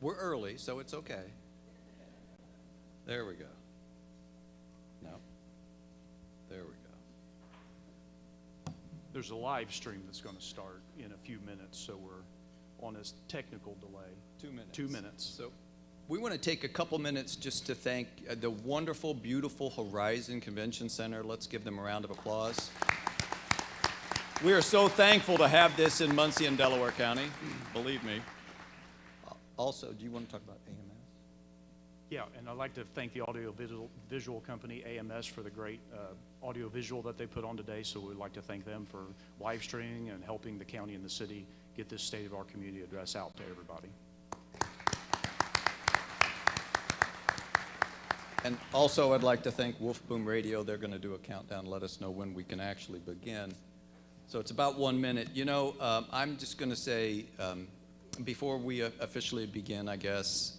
We're early, so it's okay. There we go. No. There we go. There's a live stream that's going to start in a few minutes, so we're on a technical delay. 2 minutes. 2 minutes. So we want to take a couple minutes just to thank the wonderful, beautiful Horizon Convention Center. Let's give them a round of applause. We are so thankful to have this in Muncie and Delaware County, believe me. Also, do you want to talk about AMS? Yeah, and I'd like to thank the audio-visual company, AMS, for the great audio-visual that they put on today. So we'd like to thank them for live streaming and helping the county and the city get this State of Our Community address out to everybody. And also, I'd like to thank Wolf Boom Radio. They're going to do a countdown, let us know when we can actually begin. So it's about 1 minute. You know, I'm just going to say, before we officially begin, I guess,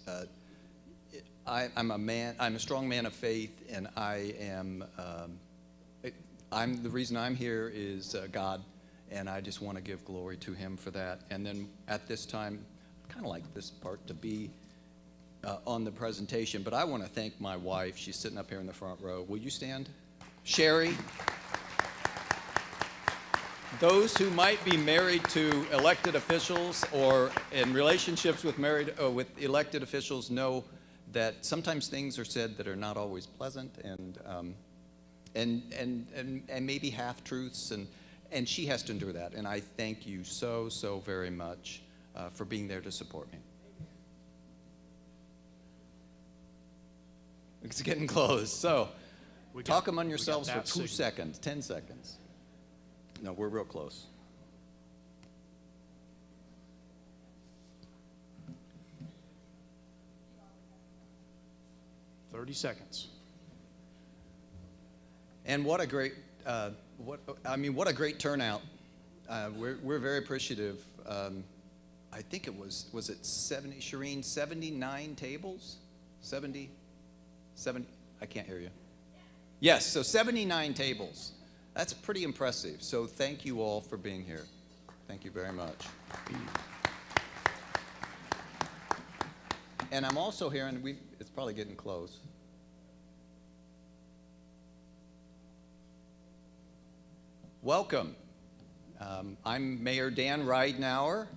I'm a strong man of faith, and the reason I'm here is God, and I just want to give glory to Him for that. And then at this time, kind of like this part to be on the presentation, but I want to thank my wife. She's sitting up here in the front row. Will you stand? Sherry. Those who might be married to elected officials or in relationships with elected officials know that sometimes things are said that are not always pleasant and maybe half truths, and she has to endure that. And I thank you so very much for being there to support me. It's getting close. So talk among yourselves for 2 seconds, 10 seconds. No, we're real close. "30 seconds. And what a great, what a great turnout. We're very appreciative. I think it was it 70, Shireen, 79 tables? 70, I can't hear you. Yes, so 79 tables. That's pretty impressive. So thank you all for being here. Thank you very much. And I'm also hearing, it's probably getting close. Welcome. I'm Mayor Dan Ridenour.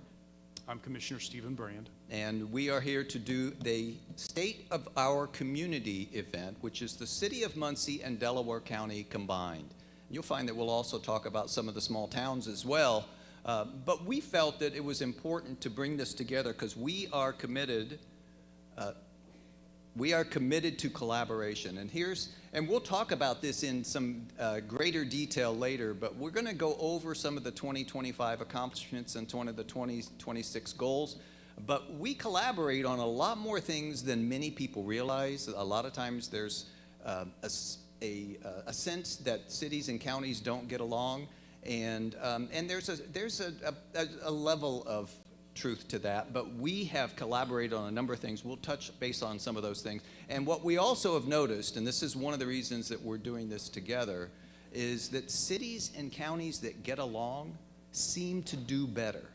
I'm Commissioner Stephen Brand. And we are here to do the State of Our Community event, which is the City of Muncie and Delaware County combined. You'll find that we'll also talk about some of the small towns as well. But we felt that it was important to bring this together because we are committed to collaboration. And we'll talk about this in some greater detail later, but we're going to go over some of the 2025 accomplishments and one of the 2026 goals. But we collaborate on a lot more things than many people realize. A lot of times there's a sense that cities and counties don't get along, and there's a level of truth to that, but we have collaborated on a number of things. We'll touch base on some of those things. And what we also have noticed, and this is one of the reasons that we're doing this together, is that cities and counties that get along seem to do better.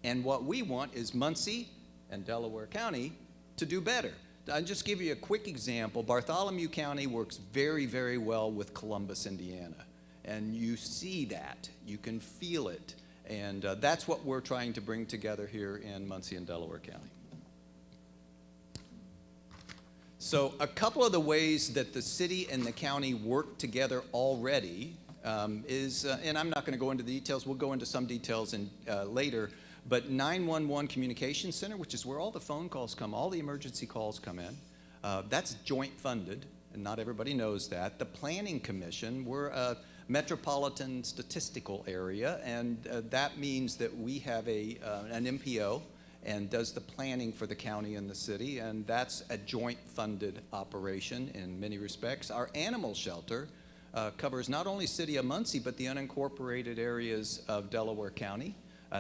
And what we want is Muncie and Delaware County to do better. I'll just give you a quick example. Bartholomew County works very, very well with Columbus, Indiana. And you see that. You can feel it. And that's what we're trying to bring together here in Muncie and Delaware County. So a couple of the ways that the city and the county work together already is, and I'm not going to go into the details, we'll go into some details later, but 911 Communication Center, which is where all the phone calls come, all the emergency calls come in, that's joint funded, and not everybody knows that. The Planning Commission, we're a metropolitan statistical area, and that means that we have an MPO and does the planning for the county and the city, and that's a joint funded operation in many respects. Our animal shelter covers not only City of Muncie, but the unincorporated areas of Delaware County.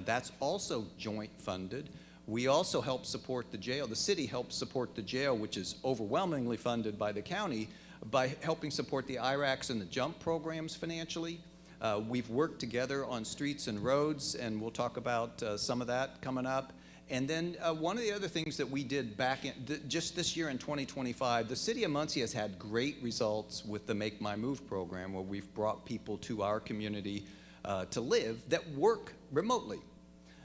That's also joint funded. We also help support the jail. The city helps support the jail, which is overwhelmingly funded by the county, by helping support the IRACs and the JUMP programs financially. We've worked together on streets and roads, and we'll talk about some of that coming up. And then one of the other things that we did back in, just this year in 2025, the city of Muncie has had great results with the Make My Move program, where we've brought people to our community to live that work remotely.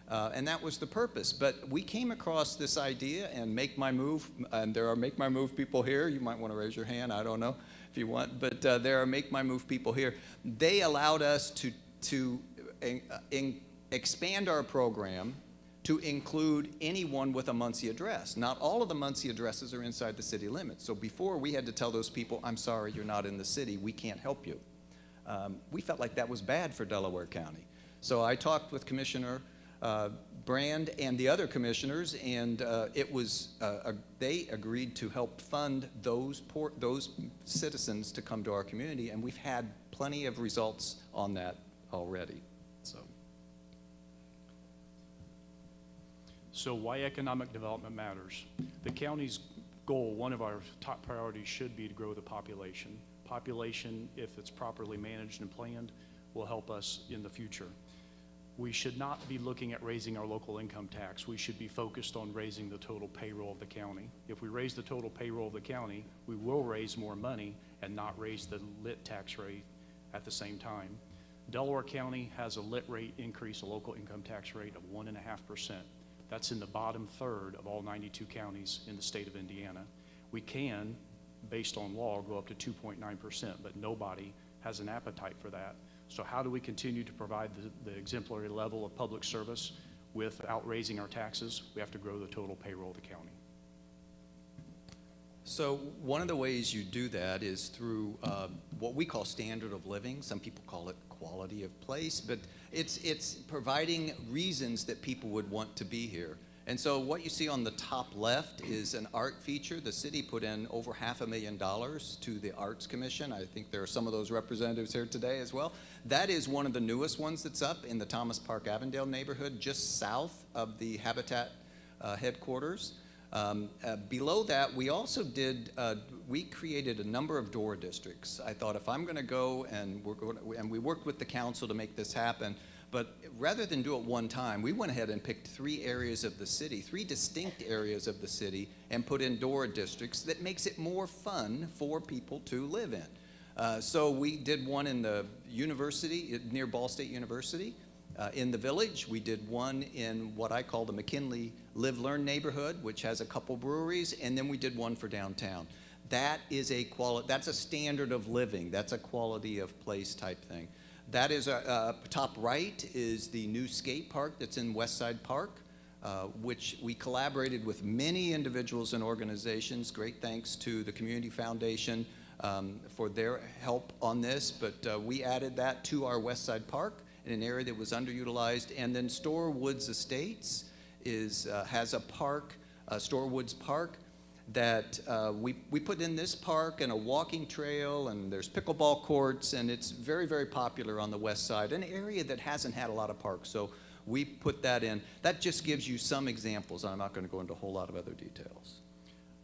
And that was the purpose. But we came across this idea and Make My Move, and there are Make My Move people here. You might want to raise your hand, I don't know if you want, but there are Make My Move people here. They allowed us to expand our program to include anyone with a Muncie address. Not all of the Muncie addresses are inside the city limits. So before, we had to tell those people, I'm sorry, you're not in the city, we can't help you. We felt like that was bad for Delaware County. So I talked with Commissioner Brand and the other commissioners, and they agreed to help fund those citizens to come to our community, and we've had plenty of results on that already. So why economic development matters? The county's goal, one of our top priorities, should be to grow the population. Population, if it's properly managed and planned, will help us in the future. We should not be looking at raising our local income tax. We should be focused on raising the total payroll of the county. If we raise the total payroll of the county, we will raise more money and not raise the lit tax rate at the same time. Delaware County has a lit rate increase, a local income tax rate of 1.5%. That's in the bottom third of all 92 counties in the state of Indiana. We can, based on law, go up to 2.9%, but nobody has an appetite for that. So how do we continue to provide the exemplary level of public service without raising our taxes? We have to grow the total payroll of the county. So one of the ways you do that is through what we call standard of living. Some people call it quality of place, but it's providing reasons that people would want to be here. And so what you see on the top left is an art feature. The city put in over $500,000 to the Arts Commission. I think there are some of those representatives here today as well. That is one of the newest ones that's up in the Thomas Park Avondale neighborhood, just south of the Habitat headquarters. Below that, we also we created a number of door districts. I thought, if I'm going to go and we worked with the council to make this happen, but rather than do it one time, we went ahead and picked 3 areas of the city, 3 distinct areas of the city, and put in door districts that makes it more fun for people to live in. So we did one in the university, near Ball State University. In the village, we did one in what I call the McKinley Live-Learn neighborhood, which has a couple breweries, and then we did one for downtown. That is that's a standard of living. That's a quality of place type thing. That is, top right is the new skate park that's in Westside Park, which we collaborated with many individuals and organizations. Great thanks to the Community Foundation for their help on this, but we added that to our Westside Park in an area that was underutilized. And then Store Woods Estates has a park, Store Woods Park, that we put in this park and a walking trail, and there's pickleball courts, and it's very, very popular on the west side, an area that hasn't had a lot of parks. So we put that in. That just gives you some examples. I'm not going to go into a whole lot of other details.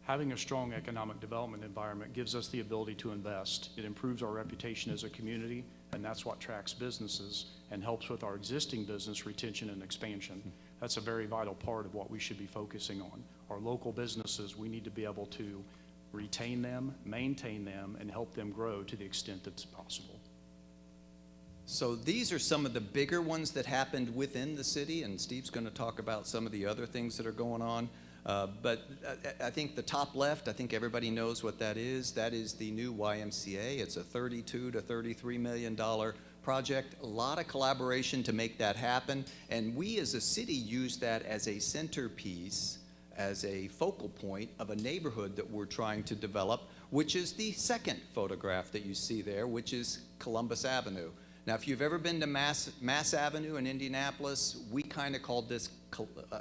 Having a strong economic development environment gives us the ability to invest. It improves our reputation as a community, and that's what attracts businesses and helps with our existing business retention and expansion. That's a very vital part of what we should be focusing on. Our local businesses, we need to be able to retain them, maintain them, and help them grow to the extent that's possible. So these are some of the bigger ones that happened within the city, and Steve's going to talk about some of the other things that are going on. But I think the top left, I think everybody knows what that is. That is the new YMCA. It's a $32 to $33 million project. A lot of collaboration to make that happen. And we as a city use that as a centerpiece, as a focal point of a neighborhood that we're trying to develop, which is the second photograph that you see there, which is Columbus Avenue. Now, if you've ever been to Mass Avenue in Indianapolis, we kind of called this,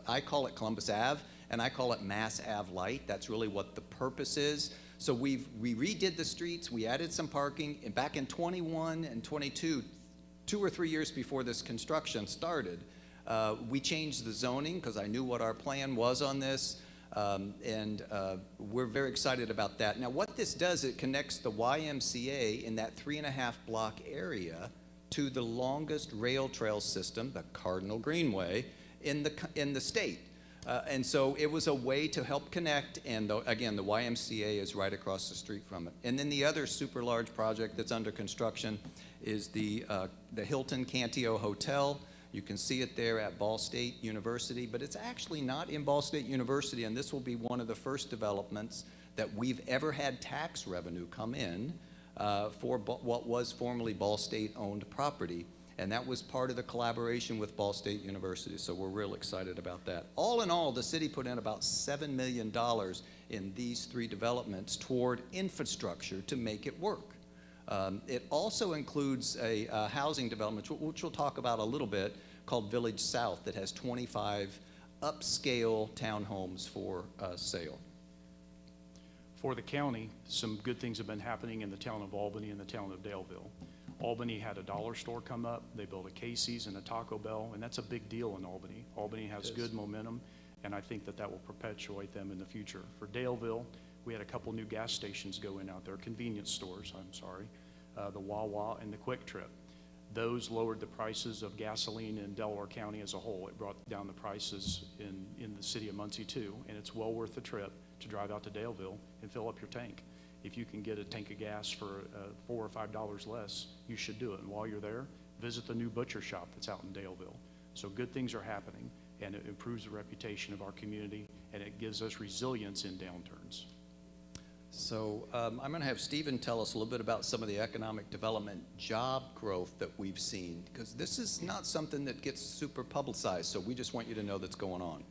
I call it Columbus Ave, and I call it Mass Ave Light. That's really what the purpose is. So we redid the streets, we added some parking, and back in 21 and 22, 2 or 3 years before this construction started, we changed the zoning because I knew what our plan was on this, and we're very excited about that. Now, what this does, it connects the YMCA in that 3.5 block area to the longest rail trail system, the Cardinal Greenway, in the state. And so it was a way to help connect, and again, the YMCA is right across the street from it. And then the other super large project that's under construction is the Hilton Cantio Hotel. You can see it there at Ball State University, but it's actually not in Ball State University, and this will be one of the first developments that we've ever had tax revenue come in for what was formerly Ball State-owned property. And that was part of the collaboration with Ball State University, so we're real excited about that. All in all, the city put in about $7 million in these three developments toward infrastructure to make it work. It also includes a housing development, which we'll talk about a little bit, called Village South, that has 25 upscale townhomes for sale. For the county, some good things have been happening in the town of Albany and the town of Daleville. Albany had a dollar store come up. They built a Casey's and a Taco Bell, and that's a big deal in Albany. Albany has good momentum, and I think that that will perpetuate them in the future. For Daleville, we had a couple new gas stations go in out there, convenience stores, I'm sorry, the Wawa and the Quick Trip. Those lowered the prices of gasoline in Delaware County as a whole. It brought down the prices in the city of Muncie too, and it's well worth the trip to drive out to Daleville and fill up your tank. If you can get a tank of gas for $4 or $5 less, you should do it. And while you're there, visit the new butcher shop that's out in Daleville. So good things are happening, and it improves the reputation of our community, and it gives us resilience in downturns. So I'm going to have Stephen tell us a little bit about some of the economic development job growth that we've seen, because this is not something that gets super publicized, so we just want you to know that's going on.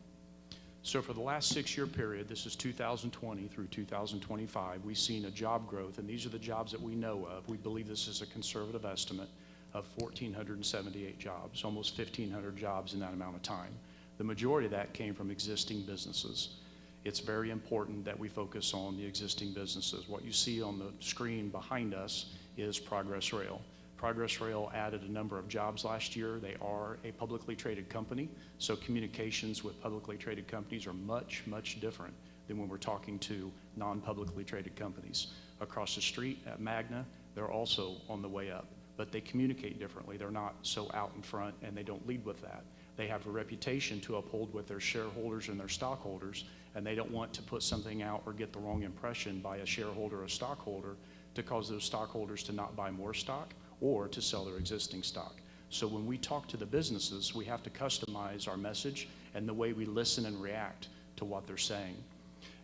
So for the last 6-year period, this is 2020 through 2025, we've seen a job growth, and these are the jobs that we know of. We believe this is a conservative estimate of 1,478 jobs, almost 1,500 jobs in that amount of time. The majority of that came from existing businesses. It's very important that we focus on the existing businesses. What you see on the screen behind us is Progress Rail. Progress Rail added a number of jobs last year. They are a publicly traded company, so communications with publicly traded companies are much, much different than when we're talking to non-publicly traded companies. Across the street at Magna, they're also on the way up, but they communicate differently. They're not so out in front, and they don't lead with that. They have a reputation to uphold with their shareholders and their stockholders, and they don't want to put something out or get the wrong impression by a shareholder or a stockholder to cause those stockholders to not buy more stock or to sell their existing stock. So when we talk to the businesses, we have to customize our message and the way we listen and react to what they're saying.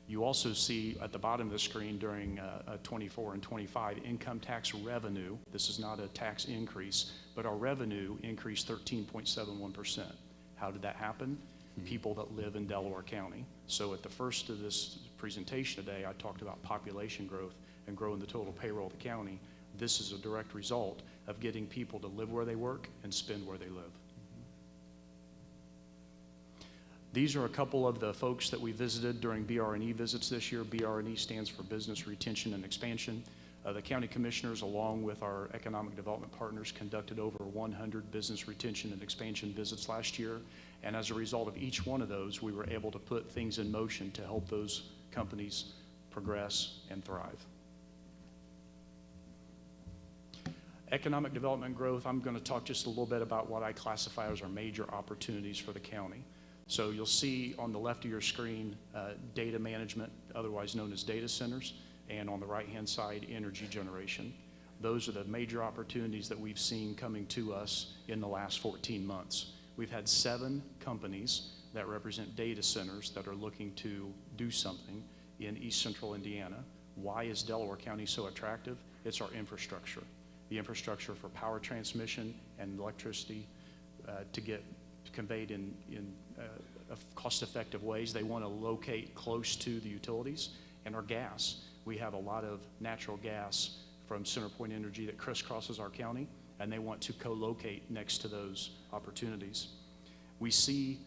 You also see at the bottom of the screen during 24 and 25 income tax revenue. This is not a tax increase, but our revenue increased 13.71%. How did that happen? People that live in Delaware County. So at the first of this presentation today, I talked about population growth and growing the total payroll of the county. This is a direct result of getting people to live where they work and spend where they live. These are a couple of the folks that we visited during BR&E visits this year. BR&E stands for Business Retention and Expansion. The county commissioners, along with our economic development partners, conducted over 100 business retention and expansion visits last year. And as a result of each one of those, we were able to put things in motion to help those companies progress and thrive. Economic development growth, I'm going to talk just a little bit about what I classify as our major opportunities for the county. So you'll see on the left of your screen, data management, otherwise known as data centers, and on the right-hand side, energy generation. Those are the major opportunities that we've seen coming to us in the last 14 months. We've had 7 companies that represent data centers that are looking to do something in East Central Indiana. Why is Delaware County so attractive? It's our infrastructure. The infrastructure for power transmission and electricity to get conveyed in cost-effective ways. They want to locate close to the utilities, and our gas. We have a lot of natural gas from CenterPoint Energy that crisscrosses our county, and they want to co-locate next to those opportunities. We see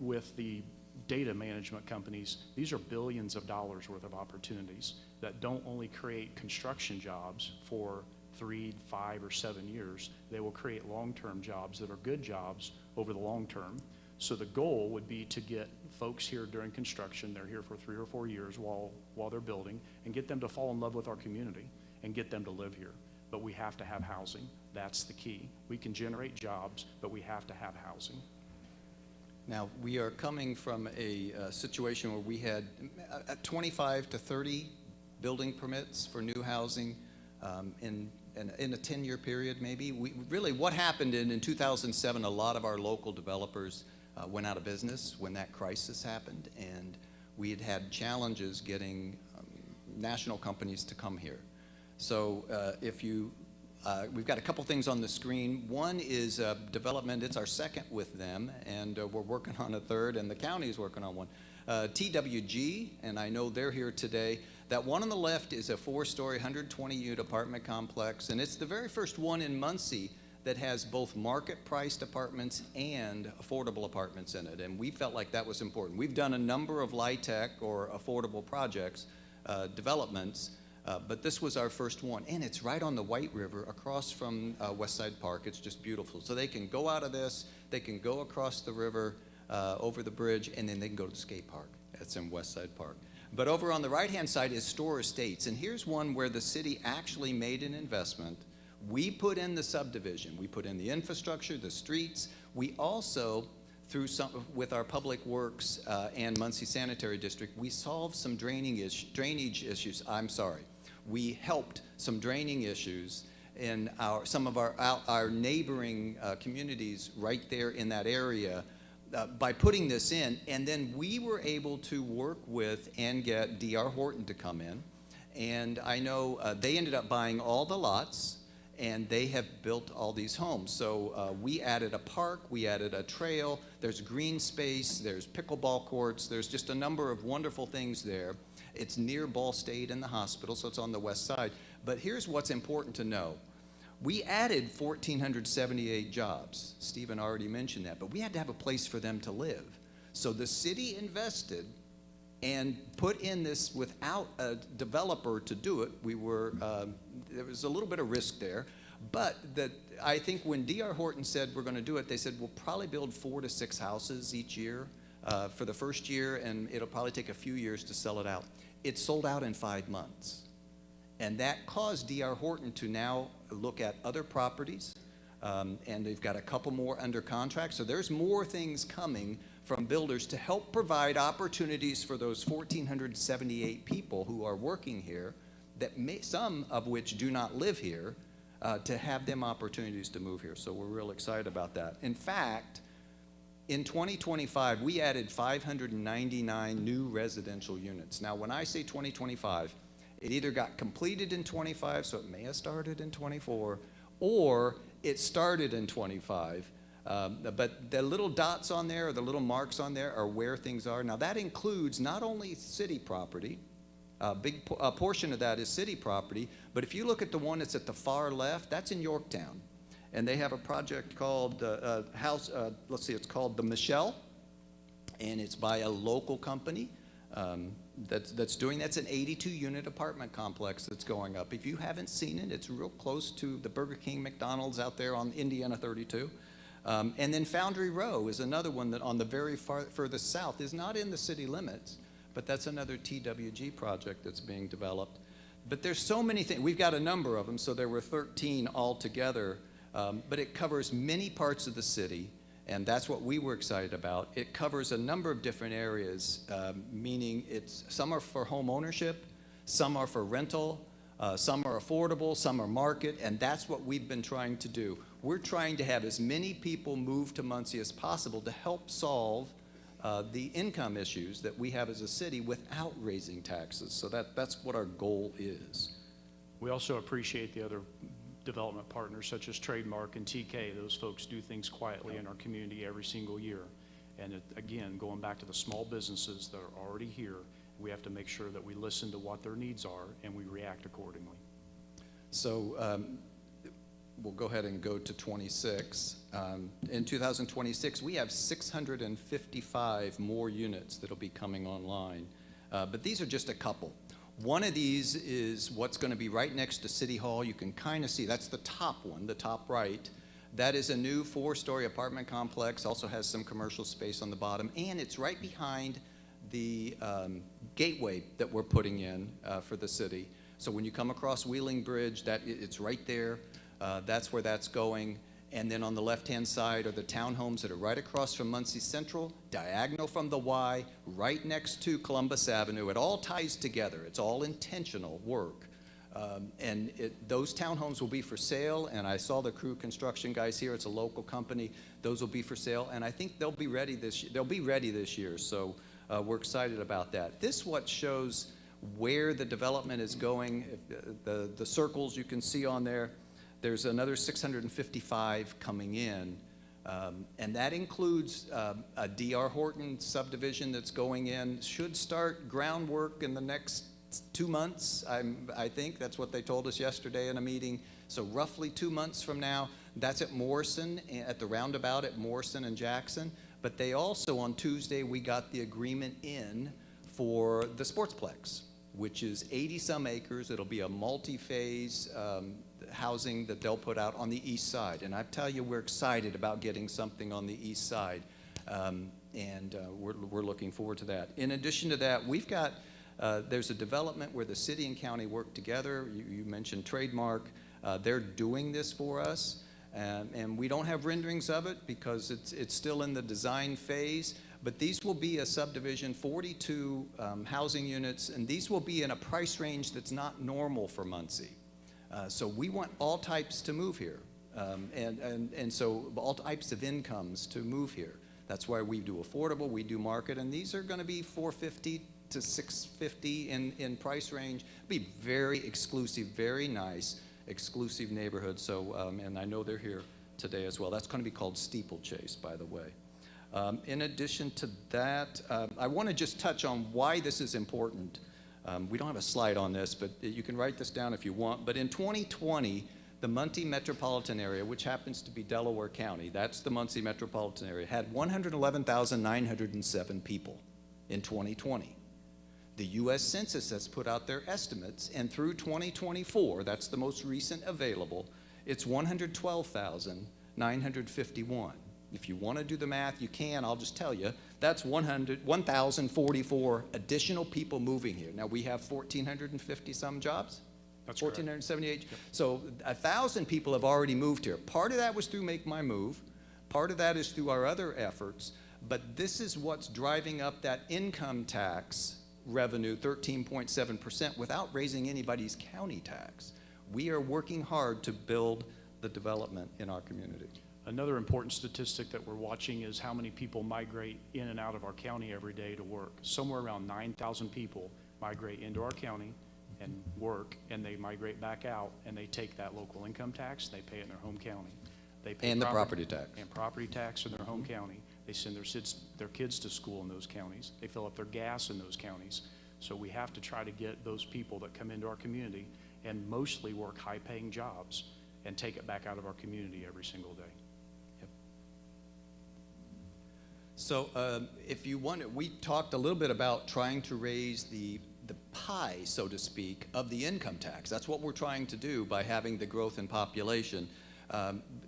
with the data management companies, these are billions of dollars worth of opportunities that don't only create construction jobs for 3, 5, or 7 years, they will create long-term jobs that are good jobs over the long term. So the goal would be to get folks here during construction, they're here for 3 or 4 years while they're building, and get them to fall in love with our community and get them to live here. But we have to have housing. That's the key. We can generate jobs, but we have to have housing. Now, we are coming from a situation where we had 25 to 30 building permits for new housing in a 10-year period, maybe. Really, what happened in 2007, a lot of our local developers went out of business when that crisis happened, and we had challenges getting national companies to come here. So we've got a couple things on the screen. One is development. It's our second with them, and we're working on a third, and the county is working on one. TWG, and I know they're here today. That one on the left is a 4-story, 120-unit apartment complex, and it's the very first one in Muncie that has both market-priced apartments and affordable apartments in it, and we felt like that was important. We've done a number of LIHTC or affordable projects, developments, but this was our first one, and it's right on the White River across from Westside Park. It's just beautiful. So they can go out of this, they can go across the river, over the bridge, and then they can go to the skate park. That's in Westside Park. But over on the right-hand side is Store Estates, and here's one where the city actually made an investment. We put in the subdivision, we put in the infrastructure, the streets. We also, with our Public Works and Muncie Sanitary District, we solved some drainage issues. We helped some draining issues in some of our neighboring communities right there in that area by putting this in. And then we were able to work with and get D.R. Horton to come in. And I know they ended up buying all the lots, and they have built all these homes. So we added a park, we added a trail, there's green space, there's pickleball courts, there's just a number of wonderful things there. It's near Ball State and the hospital, so it's on the west side. But here's what's important to know. We added 1,478 jobs. Stephen already mentioned that, but we had to have a place for them to live. So the city invested and put in this without a developer to do it. There was a little bit of risk there, but I think when D.R. Horton said we're going to do it, they said we'll probably build 4 to 6 houses each year for the first year, and it'll probably take a few years to sell it out. It sold out in 5 months. And that caused D.R. Horton to now look at other properties, and they've got a couple more under contract. So there's more things coming from builders to help provide opportunities for those 1,478 people who are working here, some of which do not live here, to have them opportunities to move here. So we're real excited about that. In fact, in 2025, we added 599 new residential units. Now, when I say 2025, it either got completed in 25, so it may have started in 24, or it started in 25. But the little dots on there, or the little marks on there, are where things are. Now, that includes not only city property, a portion of that is city property, but if you look at the one that's at the far left, that's in Yorktown. And they have a project called it's called the Michelle, and it's by a local company that's doing, that's an 82-unit apartment complex that's going up. If you haven't seen it, it's real close to the Burger King, McDonald's out there on Indiana 32. And then Foundry Row is another one that on the very furthest south is not in the city limits, but that's another TWG project that's being developed. But there's so many things. We've got a number of them, so there were 13 altogether, but it covers many parts of the city, and that's what we were excited about. It covers a number of different areas, meaning some are for home ownership, some are for rental, some are affordable, some are market, and that's what we've been trying to do. We're trying to have as many people move to Muncie as possible to help solve the income issues that we have as a city without raising taxes. So that's what our goal is. We also appreciate the other development partners such as Trademark and TK. Those folks do things quietly in our community every single year. And again, going back to the small businesses that are already here, we have to make sure that we listen to what their needs are and we react accordingly. So we'll go ahead and go to 26. In 2026, we have 655 more units that'll be coming online. But these are just a couple. One of these is what's going to be right next to City Hall. You can kind of see, that's the top one, the top right. That is a new 4-story apartment complex, also has some commercial space on the bottom, and it's right behind the gateway that we're putting in for the city. So when you come across Wheeling Bridge, it's right there. That's where that's going. And then on the left-hand side are the townhomes that are right across from Muncie Central, diagonal from the Y, right next to Columbus Avenue. It all ties together. It's all intentional work. Those townhomes will be for sale, and I saw the Crew Construction guys here. It's a local company. Those will be for sale, and I think they'll be ready this year. They'll be ready this year, so we're excited about that. This what shows where the development is going. The circles you can see on there. There's another 655 coming in, and that includes a D.R. Horton subdivision that's going in. Should start groundwork in the next 2 months, I think. That's what they told us yesterday in a meeting. So roughly 2 months from now. That's at Morrison, at the roundabout at Morrison and Jackson. But they also, on Tuesday, we got the agreement in for the Sportsplex, which is 80-some acres. It'll be a multi-phase housing that they'll put out on the east side. And I tell you, we're excited about getting something on the east side, and we're looking forward to that. In addition to that, we've got, there's a development where the city and county work together. You mentioned Trademark. They're doing this for us, and we don't have renderings of it because it's still in the design phase. But these will be a subdivision, 42 housing units, and these will be in a price range that's not normal for Muncie. So we want all types to move here, and so all types of incomes to move here. That's why we do affordable, we do market, and these are going to be $450 to $650 in price range. Be very exclusive, very nice, exclusive neighborhoods. So, and I know they're here today as well. That's going to be called Steeplechase, by the way. In addition to that, I want to just touch on why this is important. We don't have a slide on this, but you can write this down if you want. But in 2020, the Muncie metropolitan area, which happens to be Delaware County, that's the Muncie metropolitan area, had 111,907 people in 2020. The U.S. Census has put out their estimates, and through 2024, that's the most recent available, it's 112,951. If you want to do the math, you can. I'll just tell you, that's 1,044 additional people moving here. Now, we have 1,450 some jobs. That's 1,478. Yep. So 1,000 people have already moved here. Part of that was through Make My Move. Part of that is through our other efforts. But this is what's driving up that income tax revenue, 13.7%, without raising anybody's county tax. We are working hard to build the development in our community. Another important statistic that we're watching is how many people migrate in and out of our county every day to work. Somewhere around 9,000 people migrate into our county and work, and they migrate back out, and they take that local income tax, they pay it in their home county. They pay And the property tax. And property tax in their home county. They send their kids to school in those counties. They fill up their gas in those counties. So we have to try to get those people that come into our community and mostly work high-paying jobs and take it back out of our community every single day. So if you want, we talked a little bit about trying to raise the pie, so to speak, of the income tax. That's what we're trying to do by having the growth in population.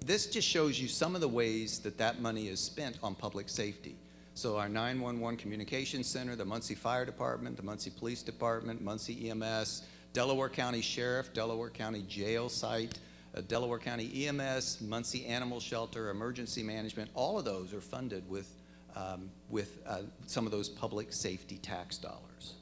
This just shows you some of the ways that that money is spent on public safety. So our 911 Communications Center, the Muncie Fire Department, the Muncie Police Department, Muncie EMS, Delaware County Sheriff, Delaware County Jail Site, Delaware County EMS, Muncie Animal Shelter, Emergency Management, all of those are funded with some of those public safety tax dollars.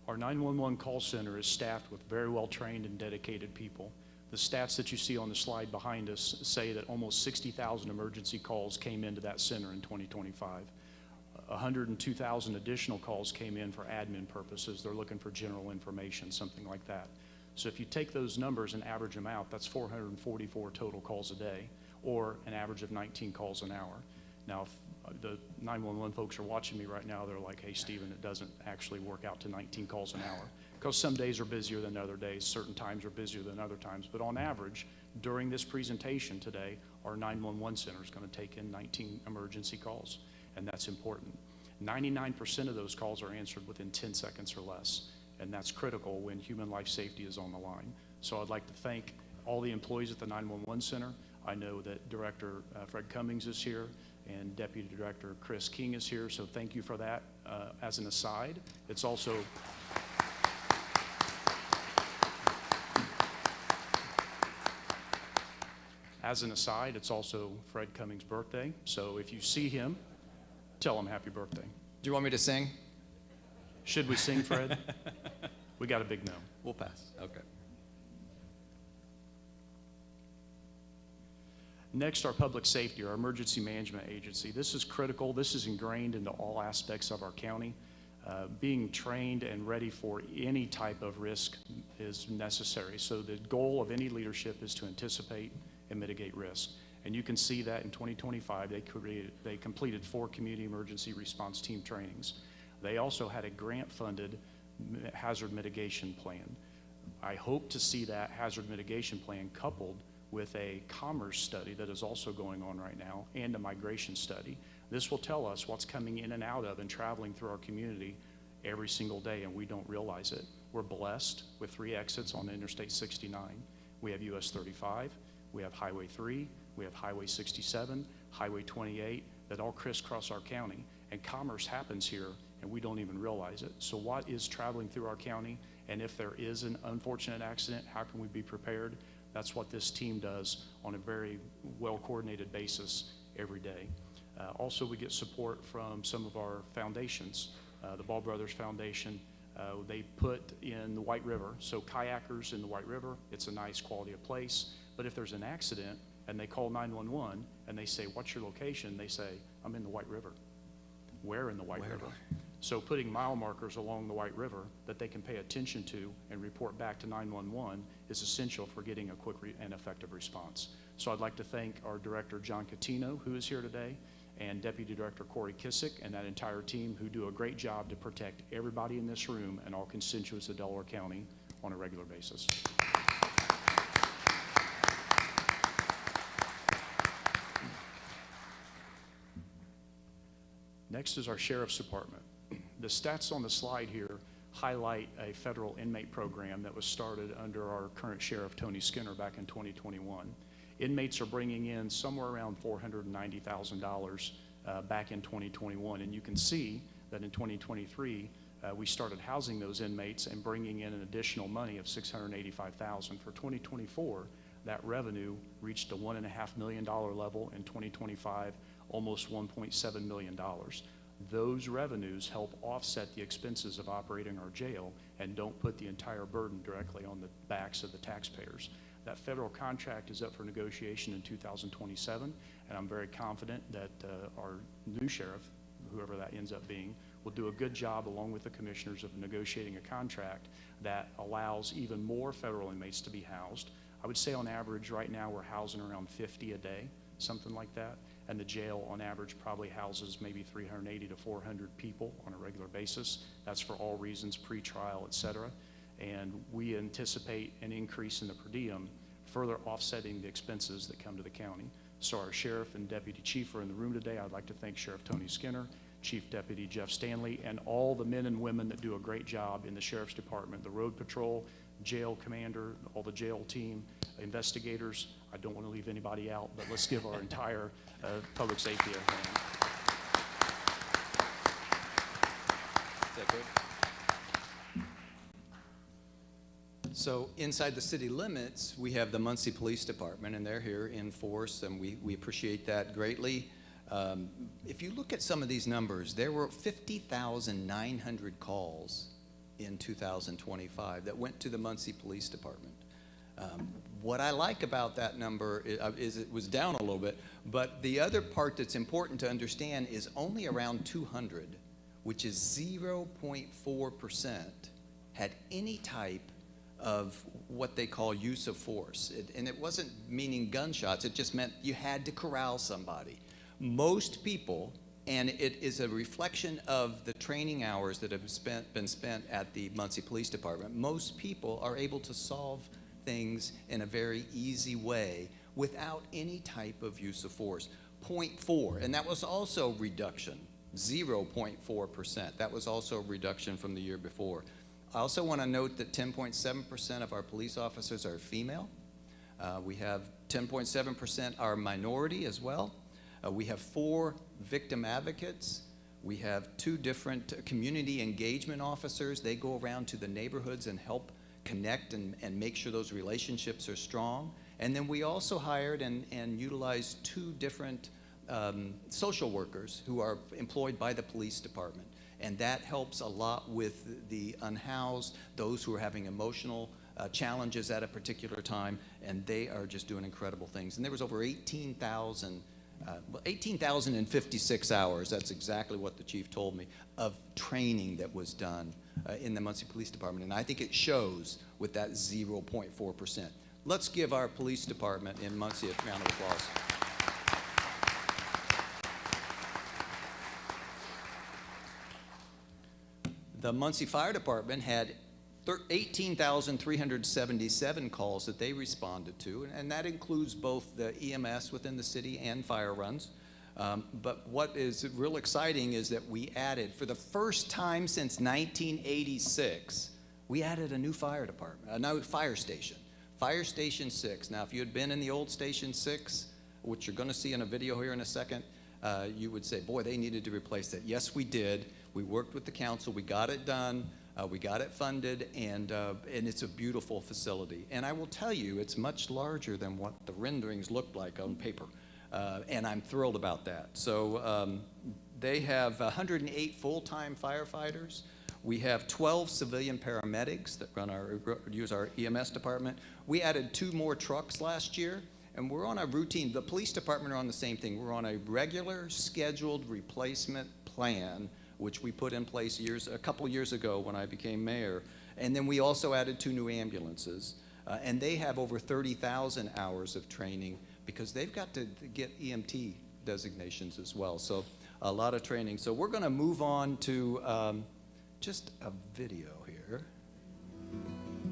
Our 911 call center is staffed with very well-trained and dedicated people. The stats that you see on the slide behind us say that almost 60,000 emergency calls came into that center in 2025. 102,000 additional calls came in for admin purposes. They're looking for general information, something like that. So if you take those numbers and average them out, that's 444 total calls a day, or an average of 19 calls an hour. Now, if the 911 folks are watching me right now, they're like, hey, Stephen, it doesn't actually work out to 19 calls an hour. Because some days are busier than other days, certain times are busier than other times. But on average, during this presentation today, our 911 center is going to take in 19 emergency calls, and that's important. 99% of those calls are answered within 10 seconds or less, and that's critical when human life safety is on the line. So I'd like to thank all the employees at the 911 center. I know that Director Fred Cummings is here, and Deputy Director Chris King is here, so thank you for that. As an aside, it's also As an aside, it's also Fred Cummings' birthday, so if you see him, tell him happy birthday. Do you want me to sing? Should we sing, Fred? We got a big no. We'll pass. Okay. Next, our public safety, our emergency management agency. This is critical. This is ingrained into all aspects of our county. Being trained and ready for any type of risk is necessary. So the goal of any leadership is to anticipate and mitigate risk. And you can see that in 2025, they completed 4 community emergency response team trainings. They also had a grant-funded hazard mitigation plan. I hope to see that hazard mitigation plan coupled with a commerce study that is also going on right now and a migration study. This will tell us what's coming in and out of and traveling through our community every single day, and we don't realize it. We're blessed with 3 exits on Interstate 69. We have US 35, we have Highway 3, we have Highway 67, Highway 28, that all crisscross our county, and commerce happens here and we don't even realize it. So what is traveling through our county, and if there is an unfortunate accident, how can we be prepared? That's what this team does on a very well-coordinated basis every day. Also, we get support from some of our foundations. The Ball Brothers Foundation, they put in the White River, so kayakers in the White River, it's a nice quality of place. But if there's an accident and they call 911 and they say, what's your location? They say, I'm in the White River. Where in the White River? So putting mile markers along the White River that they can pay attention to and report back to 911 is essential for getting a quick and effective response. So I'd like to thank our Director, John Catino, who is here today, and Deputy Director Corey Kissick and that entire team who do a great job to protect everybody in this room and all constituents of Delaware County on a regular basis. Next is our Sheriff's Department. The stats on the slide here highlight a federal inmate program that was started under our current Sheriff, Tony Skinner, back in 2021. Inmates are bringing in somewhere around $490,000 back in 2021, and you can see that in 2023, we started housing those inmates and bringing in an additional money of $685,000. For 2024, that revenue reached a $1.5 million level. In 2025, almost $1.7 million. Those revenues help offset the expenses of operating our jail and don't put the entire burden directly on the backs of the taxpayers. That federal contract is up for negotiation in 2027, and I'm very confident that our new sheriff, whoever that ends up being, will do a good job along with the commissioners of negotiating a contract that allows even more federal inmates to be housed. I would say on average right now we're housing around 50 a day, something like that. And the jail on average probably houses maybe 380 to 400 people on a regular basis. That's for all reasons, pre-trial, et cetera. And we anticipate an increase in the per diem, further offsetting the expenses that come to the county. So our sheriff and deputy chief are in the room today. I'd like to thank Sheriff Tony Skinner, Chief Deputy Jeff Stanley, and all the men and women that do a great job in the Sheriff's Department, the road patrol, jail commander, all the jail team, investigators. I don't want to leave anybody out, but let's give our entire public safety a hand. Is that good? So inside the city limits, we have the Muncie Police Department, and they're here in force, and we appreciate that greatly. If you look at some of these numbers, there were 50,900 calls in 2025 that went to the Muncie Police Department. What I like about that number is it was down a little bit, but the other part that's important to understand is only around 200, which is 0.4%, had any type of what they call use of force. And it wasn't meaning gunshots, it just meant you had to corral somebody. Most people, and it is a reflection of the training hours that have been spent at the Muncie Police Department, most people are able to solve things in a very easy way without any type of use of force. 0.4, and that was also reduction, 0.4%. That was also a reduction from the year before. I also want to note that 10.7% of our police officers are female. We have 10.7% are minority as well. We have 4 victim advocates. We have 2 different community engagement officers. They go around to the neighborhoods and help connect and make sure those relationships are strong. And then we also hired and utilized 2 different social workers who are employed by the police department. And that helps a lot with the unhoused, those who are having emotional challenges at a particular time, and they are just doing incredible things. And there was over 18,056 hours, that's exactly what the chief told me, of training that was done in the Muncie Police Department. And I think it shows with that 0.4%. Let's give our police department in Muncie a round of applause. The Muncie Fire Department had 18,377 calls that they responded to, and that includes both the EMS within the city and fire runs. But what is real exciting is that we added, for the first time since 1986, we added a new fire department, a new fire station, Fire Station 6. Now, if you had been in the old Station 6, which you're going to see in a video here in a second, you would say, boy, they needed to replace that. Yes, we did. We worked with the council. We got it done. We got it funded, and it's a beautiful facility. And I will tell you, it's much larger than what the renderings looked like on paper, and I'm thrilled about that. So they have 108 full-time firefighters. We have 12 civilian paramedics that use our EMS department. We added 2 more trucks last year, and we're on a routine. The police department are on the same thing. We're on a regular scheduled replacement plan, which we put in place a couple years ago when I became mayor. And then we also added 2 new ambulances. And they have over 30,000 hours of training because they've got to get EMT designations as well. So a lot of training. So we're gonna move on to just a video here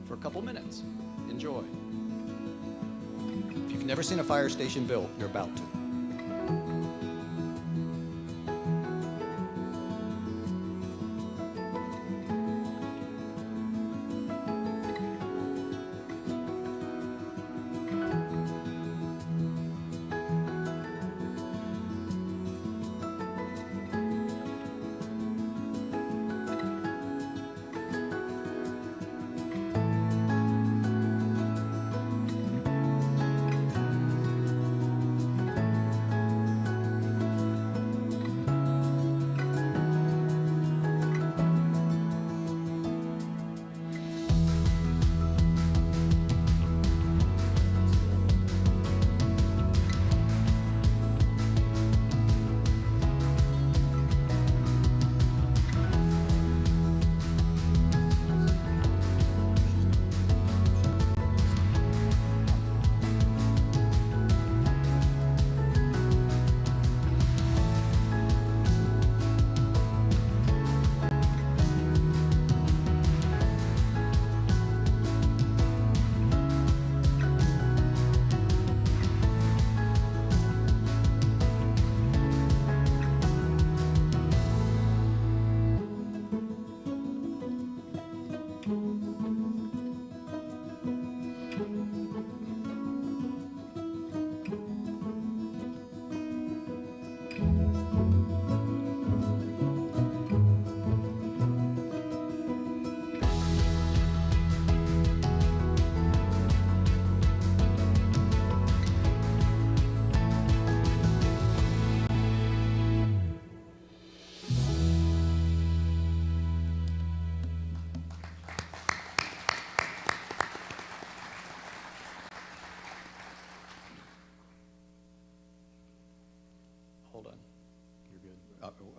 for a couple minutes. Enjoy. If you've never seen a fire station built, you're about to.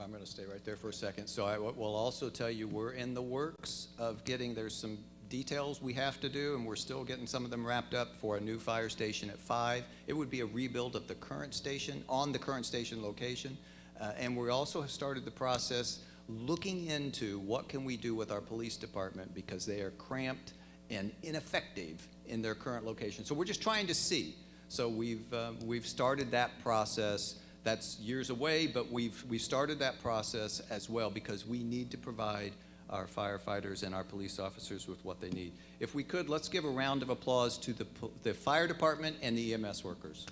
I'm going to stay right there for a second. So I will also tell you we're in the works of there's some details we have to do, and we're still getting some of them wrapped up for a new fire station at 5. It would be a rebuild of the current station on the current station location. And we also have started the process looking into what can we do with our police department because they are cramped and ineffective in their current location. So we're just trying to see. So we've started that process. That's years away, but we've started that process as well because we need to provide our firefighters and our police officers with what they need. If we could, let's give a round of applause to the fire department and the EMS workers.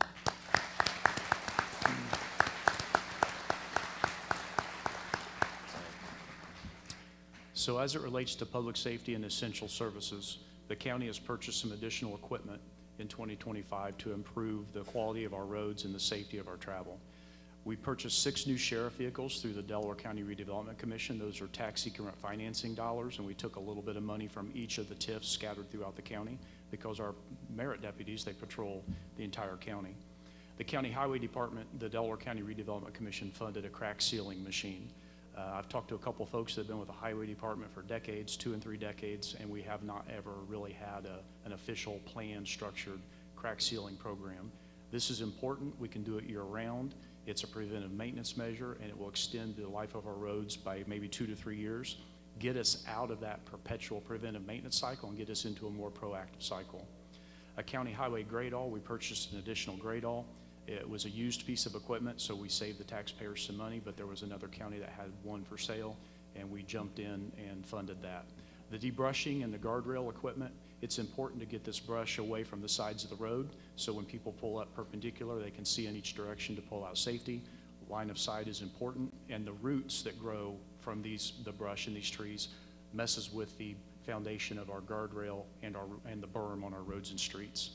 So as it relates to public safety and essential services, the county has purchased some additional equipment, in 2025 to improve the quality of our roads and the safety of our travel. We purchased 6 new sheriff vehicles through the Delaware County Redevelopment Commission. Those are tax increment financing dollars, and we took a little bit of money from each of the TIFs scattered throughout the county because our merit deputies, they patrol the entire county. The County Highway Department, the Delaware County Redevelopment Commission funded a crack sealing machine. I've talked to a couple folks that have been with the Highway Department for decades, 2 and 3 decades, and we have not ever really had an official planned, structured crack sealing program. This is important. We can do it year-round. It's a preventive maintenance measure, and it will extend the life of our roads by maybe 2 to 3 years, get us out of that perpetual preventive maintenance cycle and get us into a more proactive cycle. A county highway grade-all, we purchased an additional grade-all. It was a used piece of equipment, so we saved the taxpayers some money, but there was another county that had one for sale, and we jumped in and funded that. The debrushing and the guardrail equipment, it's important to get this brush away from the sides of the road, so when people pull up perpendicular, they can see in each direction to pull out safety. Line of sight is important, and the roots that grow from the brush in these trees messes with the foundation of our guardrail and the berm on our roads and streets.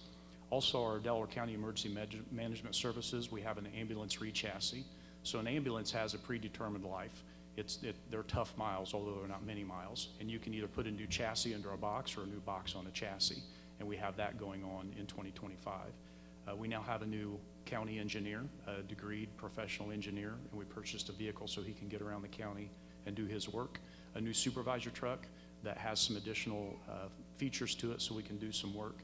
Also, our Delaware County Emergency Management Services, we have an ambulance re-chassis. So an ambulance has a predetermined life. They're tough miles, although they're not many miles. And you can either put a new chassis under a box or a new box on a chassis. And we have that going on in 2025. We now have a new county engineer, a degreed professional engineer, and we purchased a vehicle so he can get around the county and do his work. A new supervisor truck that has some additional features to it so we can do some work.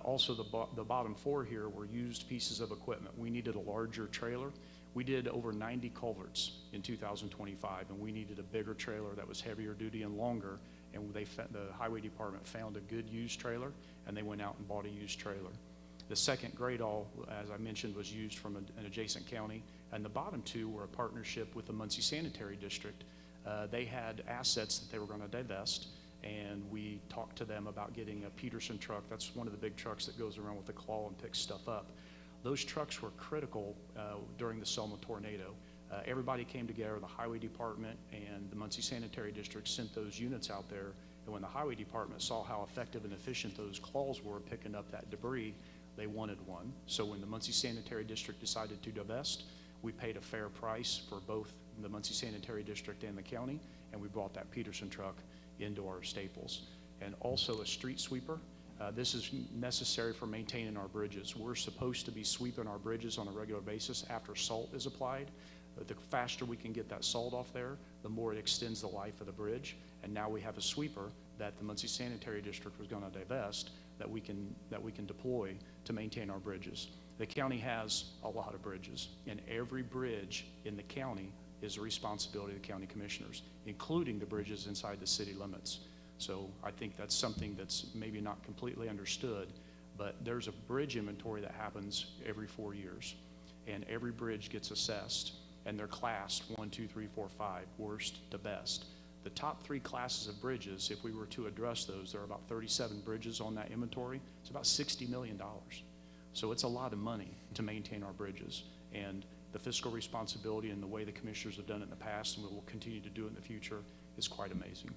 Also, the bottom 4 here were used pieces of equipment. We needed a larger trailer. We did over 90 culverts in 2025, and we needed a bigger trailer that was heavier duty and longer, and the highway department found a good used trailer, and they went out and bought a used trailer. The second grade-all, as I mentioned, was used from an adjacent county, and the bottom 2 were a partnership with the Muncie Sanitary District. They had assets that they were going to divest, and we talked to them about getting a Peterson truck. That's one of the big trucks that goes around with the claw and picks stuff up. Those trucks were critical during the Selma tornado. Everybody came together, the highway department and the Muncie Sanitary District sent those units out there, and when the highway department saw how effective and efficient those claws were picking up that debris, they wanted one. So when the Muncie Sanitary District decided to divest, we paid a fair price for both the Muncie Sanitary District and the county, and we brought that Peterson truck into our staples. And also a street sweeper. This is necessary for maintaining our bridges. We're supposed to be sweeping our bridges on a regular basis after salt is applied. The faster we can get that salt off there, the more it extends the life of the bridge. And now we have a sweeper that the Muncie Sanitary District was going to divest that we can deploy to maintain our bridges. The county has a lot of bridges, and every bridge in the county is the responsibility of the county commissioners, including the bridges inside the city limits. So I think that's something that's maybe not completely understood, but there's a bridge inventory that happens every 4 years, and every bridge gets assessed, and they're classed 1, 2, 3, 4, 5, worst to best. The top 3 classes of bridges, if we were to address those, there are about 37 bridges on that inventory. It's about $60 million. So it's a lot of money to maintain our bridges, and the fiscal responsibility and the way the commissioners have done it in the past, and we will continue to do it in the future, is quite amazing.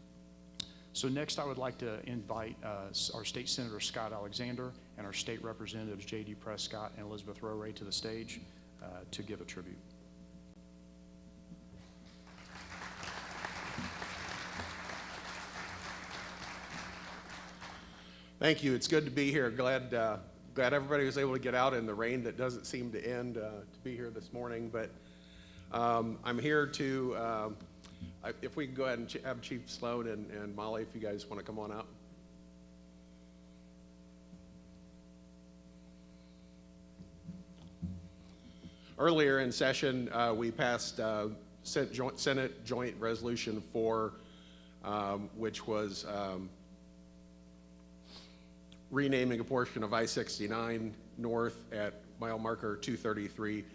So next I would like to invite our State Senator Scott Alexander and our state representatives J.D. Prescott and Elizabeth Roray to the stage to give a tribute. Thank you. It's good to be here. Glad everybody was able to get out in the rain that doesn't seem to end to be here this morning. But I'm here to, if we can go ahead and have Chief Sloan and Molly, if you guys want to come on out. Earlier in session, we passed Senate Joint Resolution 4, which was renaming a portion of I-69 north at mile marker 233,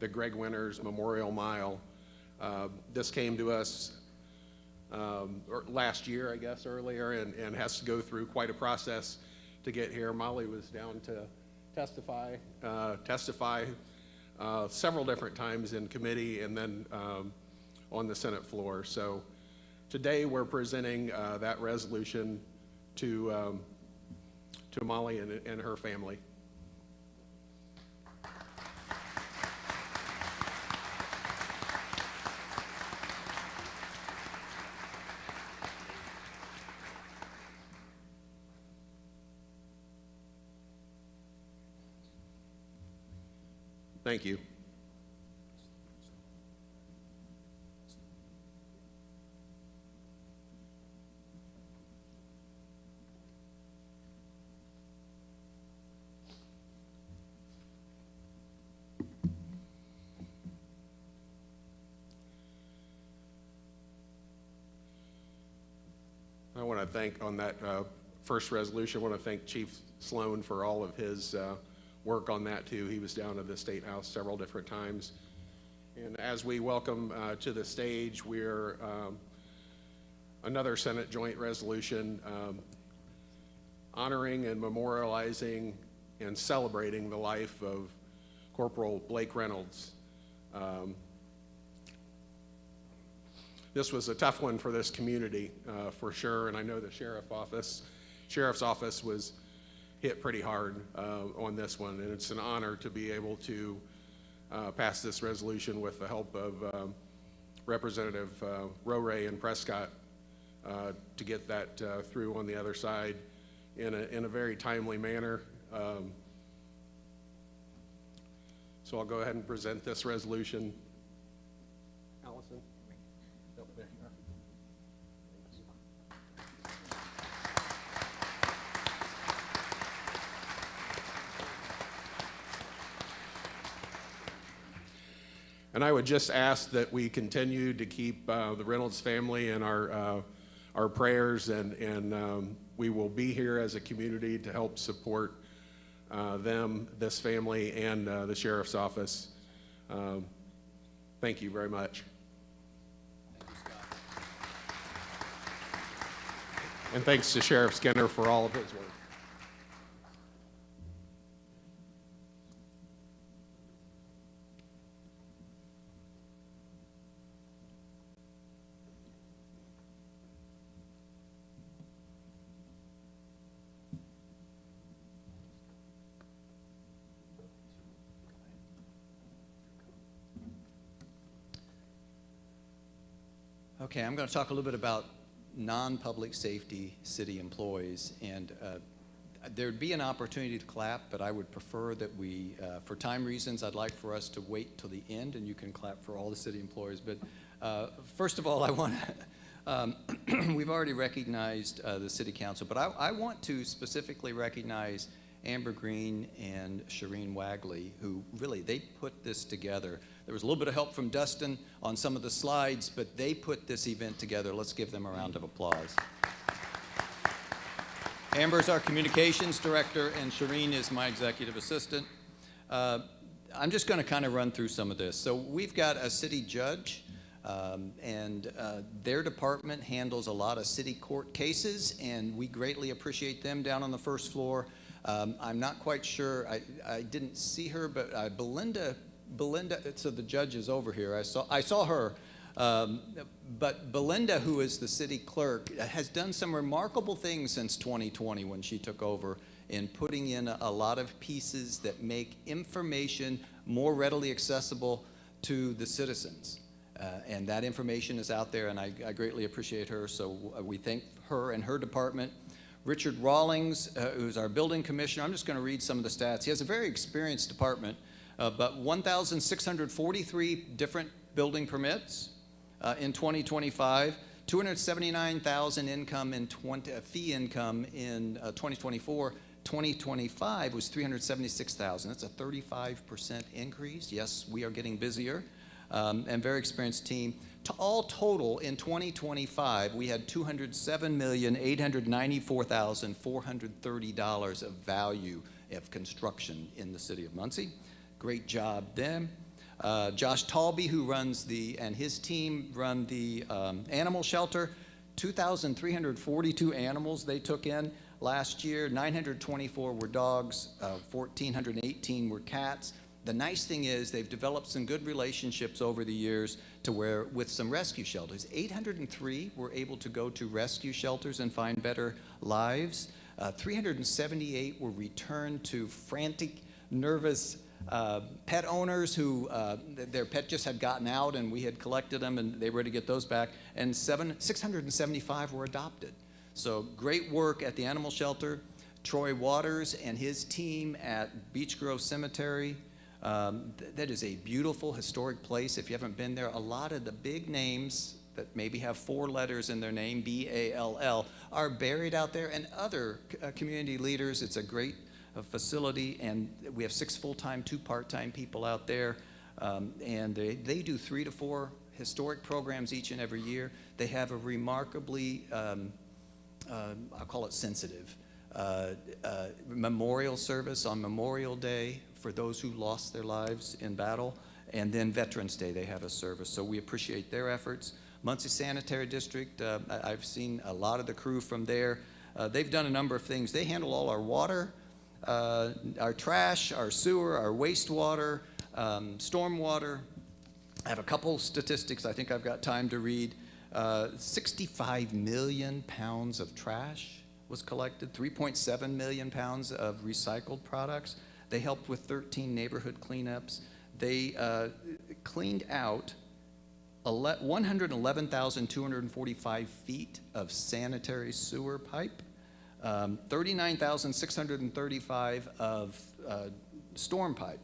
the Greg Winters Memorial Mile. This came to us last year, I guess, earlier, and has to go through quite a process to get here. Molly was down to testify several different times in committee and then on the Senate floor. So today we're presenting that resolution to Molly and her family. Thank you. I want to thank, on that first resolution, I want to thank Chief Sloan for all of his work on that too. He was down at the State House several different times. And as we welcome to the stage, we're another Senate joint resolution honoring and memorializing and celebrating the life of Corporal Blake Reynolds. This was a tough one for this community, for sure, and I know the sheriff's office was hit pretty hard on this one, and it's an honor to be able to pass this resolution with the help of Representative Roray and Prescott to get that through on the other side in a very timely manner. So I'll go ahead and present this resolution. Allison? Over there. And I would just ask that we continue to keep the Reynolds family in our prayers, and we will be here as a community to help support them, this family, and the sheriff's office. Thank you very much. And thanks to Sheriff Skinner for all of his work. Okay, I'm going to talk a little bit about non-public safety city employees, and there'd be an opportunity to clap, but I would prefer that we, for time reasons, I'd like for us to wait till the end, and you can clap for all the city employees. But first of all, I want to, we've already recognized the city council, but I want to specifically recognize Amber Green and Shireen Wagley, who really, they put this together. There was a little bit of help from Dustin on some of the slides, but they put this event together. Let's give them a round of applause. Amber's our communications director, and Shireen is my executive assistant. I'm just going to kind of run through some of this. So we've got a city judge, and their department handles a lot of city court cases, and we greatly appreciate them down on the first floor. I'm not quite sure, I didn't see her, but Belinda, so the judge is over here. I saw her, but Belinda, who is the city clerk, has done some remarkable things since 2020 when she took over in putting in a lot of pieces that make information more readily accessible to the citizens. And that information is out there, and I greatly appreciate her, so we thank her and her department. Richard Rawlings, who's our building commissioner, I'm just going to read some of the stats. He has a very experienced department, but 1,643 different building permits in 2025, 279,000 income in fee income in 2024. 2025 was 376,000. That's a 35% increase. Yes, we are getting busier, and very experienced team. All total in 2025, we had $207,894,430 of value of construction in the city of Muncie. Great job then. Josh Talby, who runs and his team run the animal shelter, 2,342 animals they took in last year. 924 were dogs, 1,418 were cats. The nice thing is they've developed some good relationships over the years to where with some rescue shelters. 803 were able to go to rescue shelters and find better lives. 378 were returned to frantic, nervous pet owners who their pet just had gotten out and we had collected them and they were ready to get those back. And 675 were adopted. So great work at the animal shelter. Troy Waters and his team at Beech Grove Cemetery. That is a beautiful historic place. If you haven't been there, a lot of the big names that maybe have 4 letters in their name, B-A-L-L, are buried out there, and other community leaders. It's a great facility, and we have 6 full-time, 2 part-time people out there, and they do 3 to 4 historic programs each and every year. They have a remarkably, I'll call it sensitive, memorial service on Memorial Day for those who lost their lives in battle, and then Veterans Day they have a service. So we appreciate their efforts. Muncie Sanitary District, I've seen a lot of the crew from there. They've done a number of things. They handle all our water, our trash, our sewer, our wastewater, stormwater. I have a couple statistics I think I've got time to read. 65 million pounds of trash was collected, 3.7 million pounds of recycled products. They helped with 13 neighborhood cleanups. They cleaned out 111,245 feet of sanitary sewer pipe, 39,635 of storm pipe,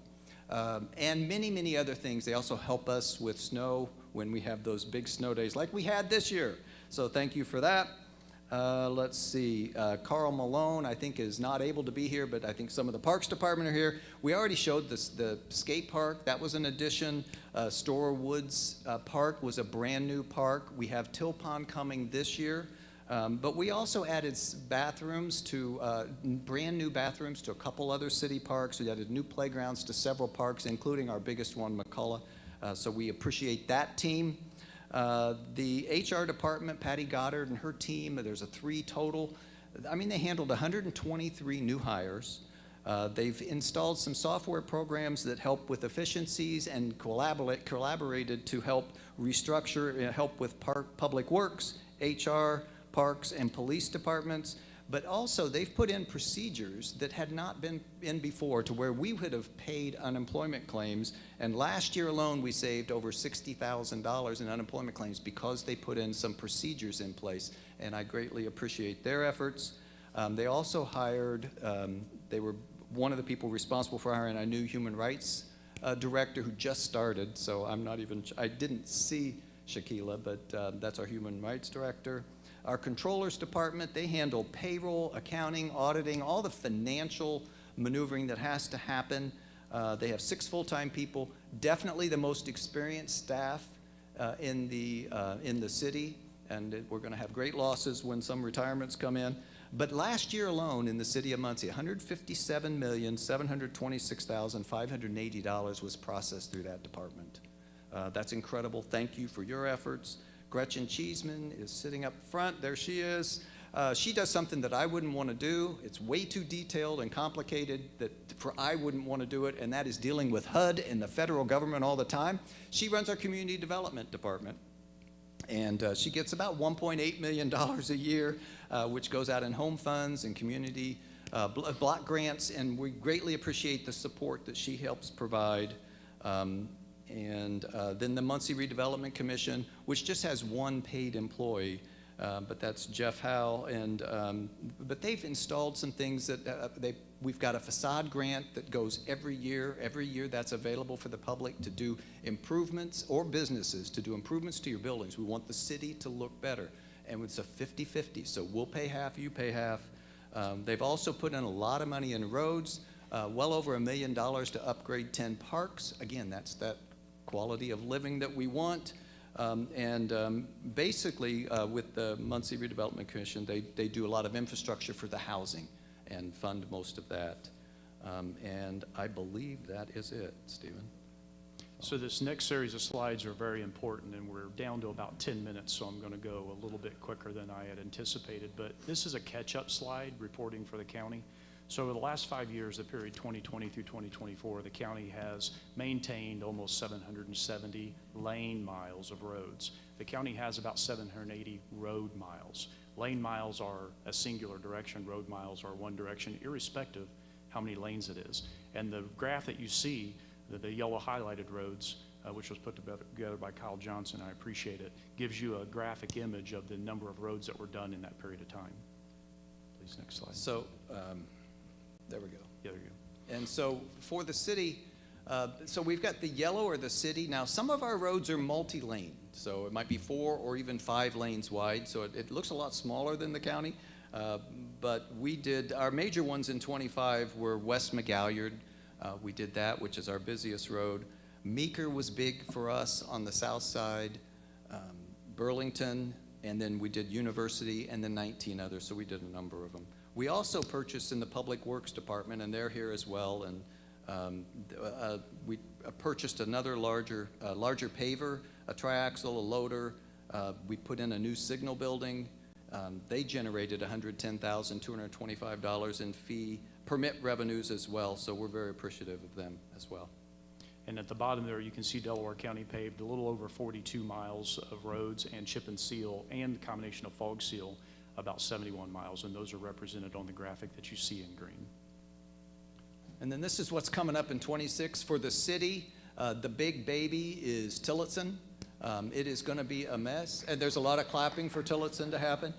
and many, many other things. They also help us with snow when we have those big snow days like we had this year. So thank you for that. Let's see, Carl Malone, I think, is not able to be here, but I think some of the Parks Department are here. We already showed the skate park. That was an addition. Store Woods Park was a brand new park. We have Till Pond coming this year. But we also added bathrooms to, brand new bathrooms to a couple other city parks. We added new playgrounds to several parks, including our biggest one, McCullough. So we appreciate that team. The HR department, Patty Goddard and her team, there's 3 total. I mean, they handled 123 new hires. They've installed some software programs that help with efficiencies and collaborated to help restructure and help with public works, HR, parks, and police departments. But also, they've put in procedures that had not been in before to where we would have paid unemployment claims. And last year alone, we saved over $60,000 in unemployment claims because they put in some procedures in place. And I greatly appreciate their efforts. They also hired, they were one of the people responsible for hiring a new human rights director who just started. So I didn't see Shaquila, but that's our human rights director. Our controllers department, they handle payroll, accounting, auditing, all the financial maneuvering that has to happen. They have 6 full-time people, definitely the most experienced staff in the city, and we're gonna have great losses when some retirements come in. But last year alone in the city of Muncie, $157,726,580 was processed through that department. That's incredible. Thank you for your efforts. Gretchen Cheeseman is sitting up front. There she is. She does something that I wouldn't want to do. It's way too detailed and complicated I wouldn't want to do it, and that is dealing with HUD and the federal government all the time. She runs our community development department, and she gets about $1.8 million a year, which goes out in home funds and community block grants, and we greatly appreciate the support that she helps provide. And then the Muncie Redevelopment Commission, which just has 1 paid employee, but that's Jeff Howe. But they've installed some things that we've got a facade grant that goes every year. Every year that's available for the public to do improvements, or businesses to do improvements to your buildings. We want the city to look better, and it's a 50-50, so we'll pay half, you pay half. They've also put in a lot of money in roads, well over $1 million to upgrade 10 parks. Again, that's that quality of living that we want. Basically, with the Muncie Redevelopment Commission, they do a lot of infrastructure for the housing and fund most of that. And I believe that is it, Stephen. So this next series of slides are very important, and we're down to about 10 minutes, so I'm going to go a little bit quicker than I had anticipated. But this is a catch-up slide reporting for the county. So over the last 5 years, the period 2020 through 2024, the county has maintained almost 770 lane miles of roads. The county has about 780 road miles. Lane miles are a singular direction. Road miles are one direction, irrespective how many lanes it is. And the graph that you see, the yellow highlighted roads, which was put together by Kyle Johnson, I appreciate it, gives you a graphic image of the number of roads that were done in that period of time. Please, next slide. So, there we go. Yeah, there you go. And so for the city, So we've got the yellow or the city. Now, some of our roads are multi-lane, so it might be 4 or even 5 lanes wide, so it looks a lot smaller than the county. But we did, our major ones in 25 were West McGalliard. We did that, which is our busiest road. Meeker was big for us on the south side, Burlington, and then we did University, and then 19 others, so we did a number of them. We also purchased in the Public Works Department, and they're here as well, and we purchased another larger paver, a triaxle, a loader. We put in a new signal building. They generated $110,225 in fee permit revenues as well, so we're very appreciative of them as well. And at the bottom there, you can see Delaware County paved a little over 42 miles of roads and chip and seal, and the combination of fog seal, about 71 miles, and those are represented on the graphic that you see in green. And then this is what's coming up in 26 for the city. The big baby is Tillotson. It is going to be a mess, and there's a lot of clapping for Tillotson to happen.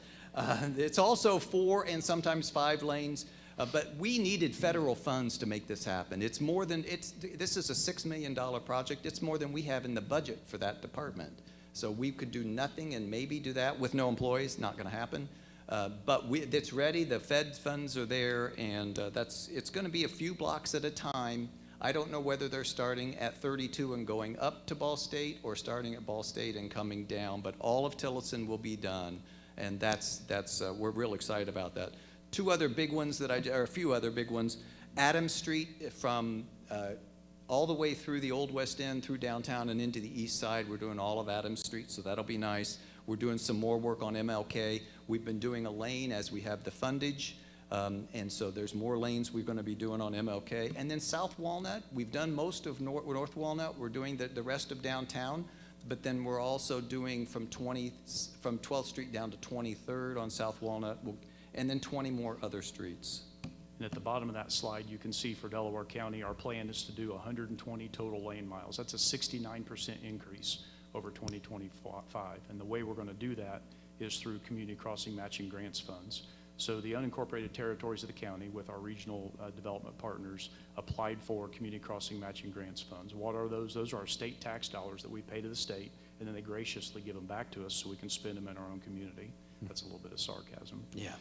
It's also 4 and sometimes 5 lanes, but we needed federal funds to make this happen. It's more than, this is a $6 million project. It's more than we have in the budget for that department. So we could do nothing and maybe do that with no employees. Not going to happen. But it's ready. The Fed funds are there, and it's going to be a few blocks at a time. I don't know whether they're starting at 32 and going up to Ball State or starting at Ball State and coming down, but all of Tillotson will be done, and we're real excited about that. 2 other big ones or a few other big ones. Adams Street from all the way through the Old West End, through downtown and into the east side. We're doing all of Adams Street, so that'll be nice. We're doing some more work on MLK. We've been doing a lane as we have the fundage. And so there's more lanes we're going to be doing on MLK. And then South Walnut, we've done most of North Walnut. We're doing the rest of downtown. But then we're also doing from 12th Street down to 23rd on South Walnut, and then 20 more other streets. And at the bottom of that slide, you can see for Delaware County, our plan is to do 120 total lane miles. That's a 69% increase over 2025. And the way we're going to do that is through community crossing matching grants funds. So the unincorporated territories of the county with our regional development partners applied for community crossing matching grants funds. What are those? Those are our state tax dollars that we pay to the state, and then they graciously give them back to us so we can spend them in our own community. That's a little bit of sarcasm. Yeah,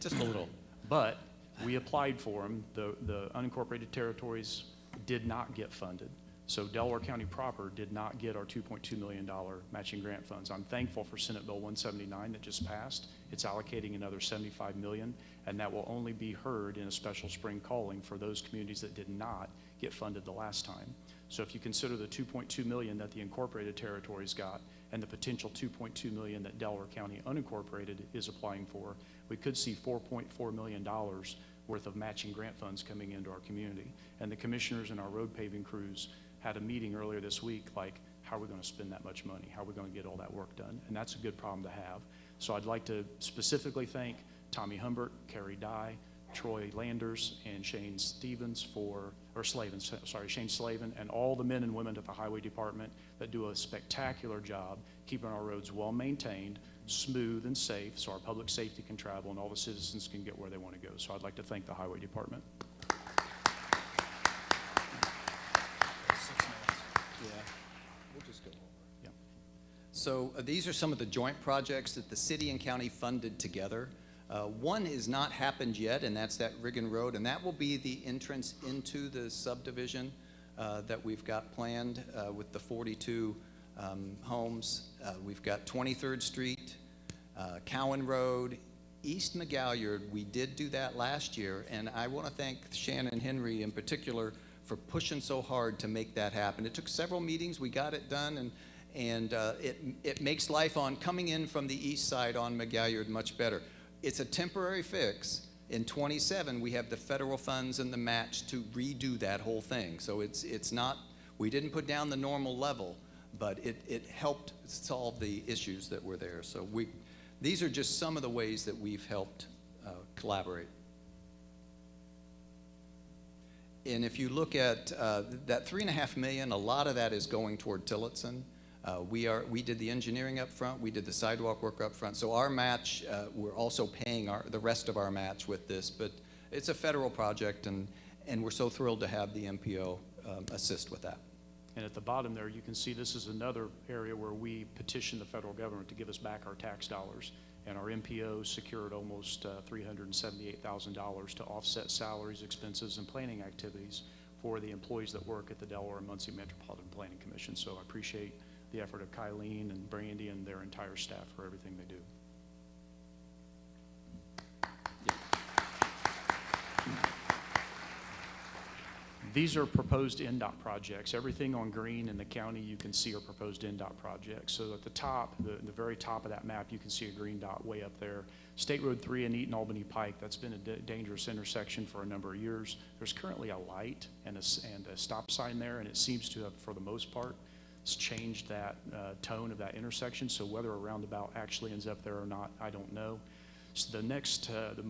just a little. But we applied for them. The unincorporated territories did not get funded. So Delaware County proper did not get our $2.2 million matching grant funds. I'm thankful for Senate Bill 179 that just passed. It's allocating another $75 million, and that will only be heard in a special spring calling for those communities that did not get funded the last time. So if you consider the $2.2 million that the incorporated territories got and the potential $2.2 million that Delaware County unincorporated is applying for, we could see $4.4 million worth of matching grant funds coming into our community. And the commissioners and our road paving crews had a meeting earlier this week, like, how are we going to spend that much money? How are we going to get all that work done? And that's a good problem to have. So I'd like to specifically thank Tommy Humbert, Carrie Dye, Troy Landers, and Shane Slavin, and all the men and women at the Highway Department that do a spectacular job keeping our roads well maintained, smooth and safe, so our public safety can travel and all the citizens can get where they want to go. So I'd like to thank the Highway Department. Yeah, we'll just go over. Yeah. So these are some of the joint projects that the city and county funded together. One has not happened yet, and that's that Riggin Road, and that will be the entrance into the subdivision that we've got planned with the 42 homes. We've got 23rd Street, Cowan Road, East McGalliard. We did do that last year, and I want to thank Shannon Henry in particular for pushing so hard to make that happen. It took several meetings. We got it done, and it makes life on coming in from the east side on McGalliard much better. It's a temporary fix. In 27, we have the federal funds and the match to redo that whole thing. So it's not, we didn't put down the normal level, but it helped solve the issues that were there. So these are just some of the ways that we've helped collaborate. And if you look at that $3.5 million, a lot of that is going toward Tillotson. We did the engineering up front, we did the sidewalk work up front. So our match, we're also paying the rest of our match with this, but it's a federal project, and we're so thrilled to have the MPO assist with that. And at the bottom there, you can see this is another area where we petitioned the federal government to give us back our tax dollars. And our MPO secured almost $378,000 to offset salaries, expenses, and planning activities for the employees that work at the Delaware and Muncie Metropolitan Planning Commission. So I appreciate the effort of Kylene and Brandy and their entire staff for everything they do. These are proposed NDOT projects. Everything on green in the county you can see are proposed NDOT projects. So at the top, the very top of that map, you can see a green dot way up there. State Road 3 and Eaton Albany Pike, that's been a dangerous intersection for a number of years. There's currently a light and a stop sign there, and it seems to have, for the most part, it's changed that tone of that intersection. So whether a roundabout actually ends up there or not, I don't know. So the next,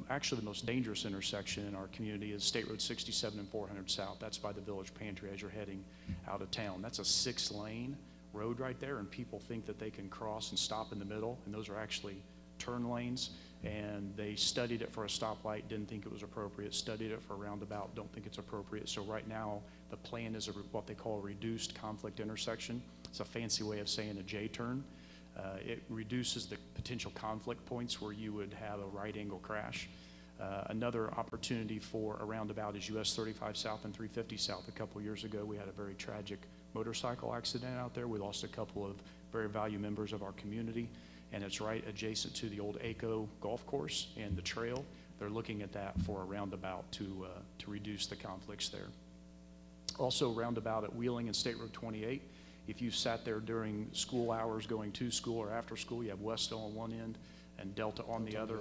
actually the most dangerous intersection in our community is State Road 67 and 400 South. That's by the Village Pantry as you're heading out of town. That's a 6-lane road right there, and people think that they can cross and stop in the middle, and those are actually turn lanes. And they studied it for a stoplight, didn't think it was appropriate, studied it for a roundabout, don't think it's appropriate. So right now, the plan is what they call a reduced conflict intersection. It's a fancy way of saying a J-turn. It reduces the potential conflict points where you would have a right angle crash. Another opportunity for a roundabout is US 35 South and 350 South. A couple years ago, we had a very tragic motorcycle accident out there. We lost a couple of very valued members of our community, and it's right adjacent to the old ACO golf course and the trail. They're looking at that for a roundabout to reduce the conflicts there. Also, roundabout at Wheeling and State Road 28. If you sat there during school hours going to school or after school, you have Westo on one end and Delta on the other,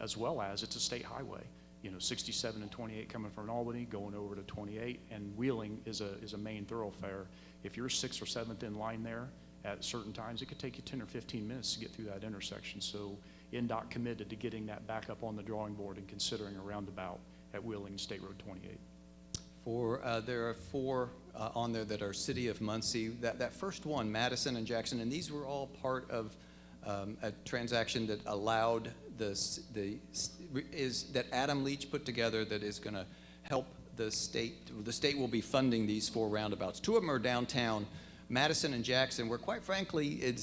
as well as it's a state highway. You know, 67 and 28 coming from Albany, going over to 28, and Wheeling is a main thoroughfare. If you're 6th or 7th in line there at certain times, it could take you 10 or 15 minutes to get through that intersection. So NDOT committed to getting that back up on the drawing board and considering a roundabout at Wheeling and State Road 28. There are 4 on there that are City of Muncie. That first one, Madison and Jackson, and these were all part of a transaction that allowed that Adam Leach put together that is going to help the state. The state will be funding these 4 roundabouts. 2 of them are downtown, Madison and Jackson, where quite frankly,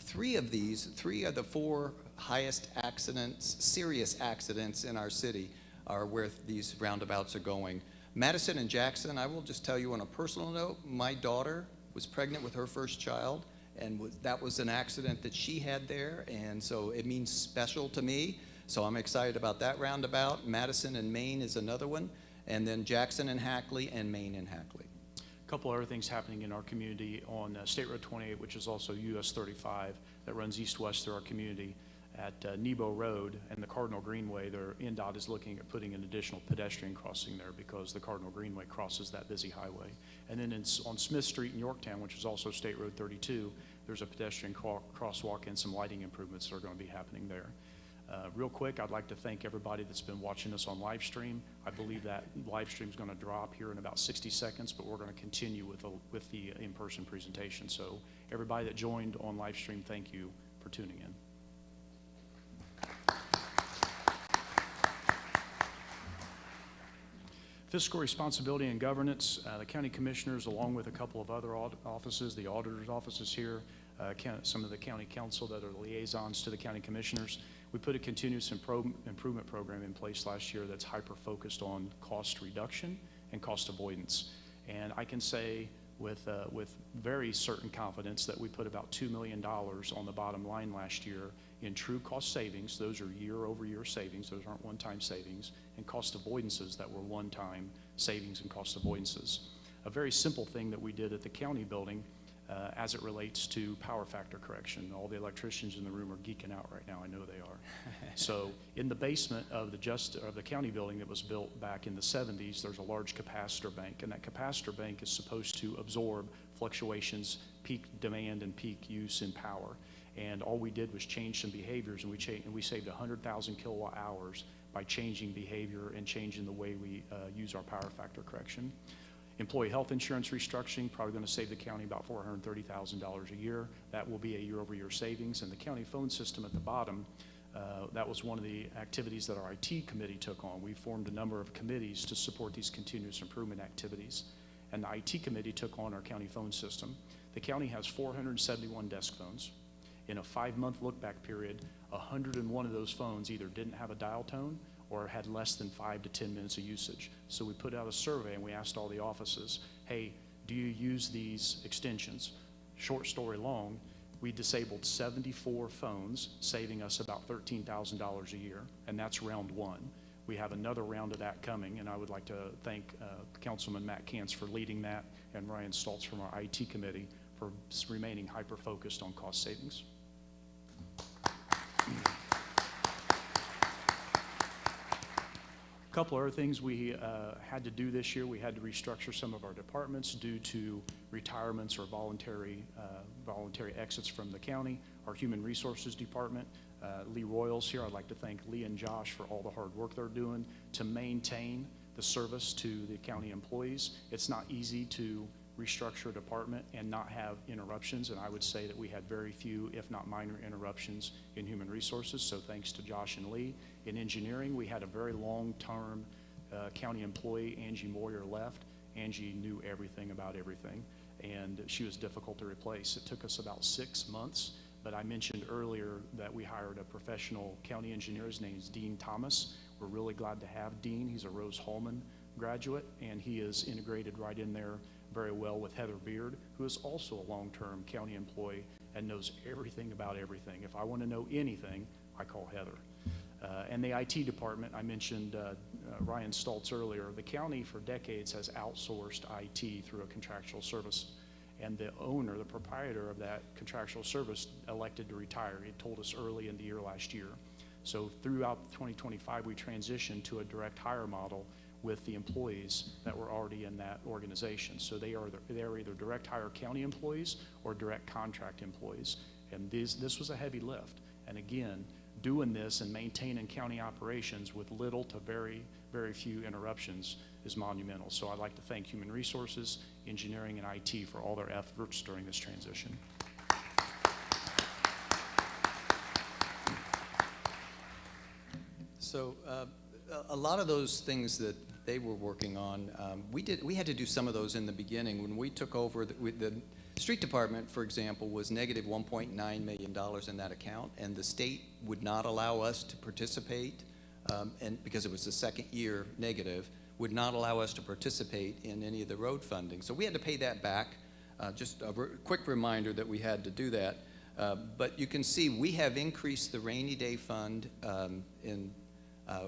3 of the 4 highest accidents, serious accidents in our city are where these roundabouts are going. Madison and Jackson, I will just tell you on a personal note, my daughter was pregnant with her first child, and that was an accident that she had there, and so it means special to me. So I'm excited about that roundabout. Madison and Maine is another one, and then Jackson and Hackley and Maine and Hackley. A couple other things happening in our community on State Road 28, which is also US 35, that runs east-west through our community. At Nebo Road and the Cardinal Greenway, NDOT is looking at putting an additional pedestrian crossing there because the Cardinal Greenway crosses that busy highway. And then on Smith Street in Yorktown, which is also State Road 32, there's a pedestrian crosswalk and some lighting improvements that are going to be happening there. Real quick, I'd like to thank everybody that's been watching us on live stream. I believe that live stream is going to drop here in about 60 seconds, but we're going to continue with the in-person presentation. So everybody that joined on live stream, thank you for tuning in. Fiscal responsibility and governance, the county commissioners, along with a couple of other offices, the auditor's office is here, some of the county council that are liaisons to the county commissioners. We put a continuous improvement program in place last year that's hyper-focused on cost reduction and cost avoidance. And I can say with very certain confidence that we put about $2 million on the bottom line last year in true cost savings. Those are year-over-year savings. Those aren't one-time savings. And cost avoidances that were one-time savings and cost avoidances. A very simple thing that we did at the county building as it relates to power factor correction. All the electricians in the room are geeking out right now. I know they are. So in the basement of the county building that was built back in the 70s, there's a large capacitor bank, and that capacitor bank is supposed to absorb fluctuations, peak demand and peak use in power. And all we did was change some behaviors, and we saved 100,000 kilowatt hours by changing behavior and changing the way we use our power factor correction. Employee health insurance restructuring, probably going to save the county about $430,000 a year. That will be a year-over-year savings. And the county phone system at the bottom, that was one of the activities that our IT committee took on. We formed a number of committees to support these continuous improvement activities. and the IT committee took on our county phone system. The county has 471 desk phones. In a 5-month look-back period, 101 of those phones either didn't have a dial tone or had less than 5 to 10 minutes of usage. So we put out a survey and we asked all the offices, hey, do you use these extensions? Short story long, we disabled 74 phones, saving us about $13,000 a year, and that's round one. We have another round of that coming, and I would like to thank Councilman Matt Kantz for leading that, and Ryan Stoltz from our IT committee for remaining hyper-focused on cost savings. A couple other things we had to do this year. We had to restructure some of our departments due to retirements or voluntary exits from the county. Our Human Resources Department, Lee Royals here, I'd like to thank Lee and Josh for all the hard work they're doing to maintain the service to the county employees. It's not easy to restructure a department and not have interruptions, and I would say that we had very few, if not minor, interruptions in Human Resources, so thanks to Josh and Lee. In engineering, we had a very long-term county employee, Angie Moyer, left. Angie knew everything about everything, and she was difficult to replace. It took us about 6 months, but I mentioned earlier that we hired a professional county engineer. His name is Dean Thomas. We're really glad to have Dean. He's a Rose-Hulman graduate, and he is integrated right in there very well with Heather Beard, who is also a long-term county employee and knows everything about everything. If I want to know anything, I call Heather. And the IT department, I mentioned Ryan Stoltz earlier. The county for decades has outsourced IT through a contractual service, and the owner, the proprietor of that contractual service, elected to retire. He told us early in the year last year. So throughout 2025, we transitioned to a direct hire model with the employees that were already in that organization. So they are either direct hire county employees or direct contract employees. And this was a heavy lift. And again, doing this and maintaining county operations with little to very, very few interruptions is monumental. So I'd like to thank Human Resources, Engineering, and IT for all their efforts during this transition. So a lot of those things that they were working on, we had to do some of those in the beginning. When we took over, the street department, for example, was negative $1.9 million in that account, and the state would not allow us to participate, and because it was the second year negative, would not allow us to participate in any of the road funding. So we had to pay that back. Just a quick reminder that we had to do that. But you can see we have increased the rainy day fund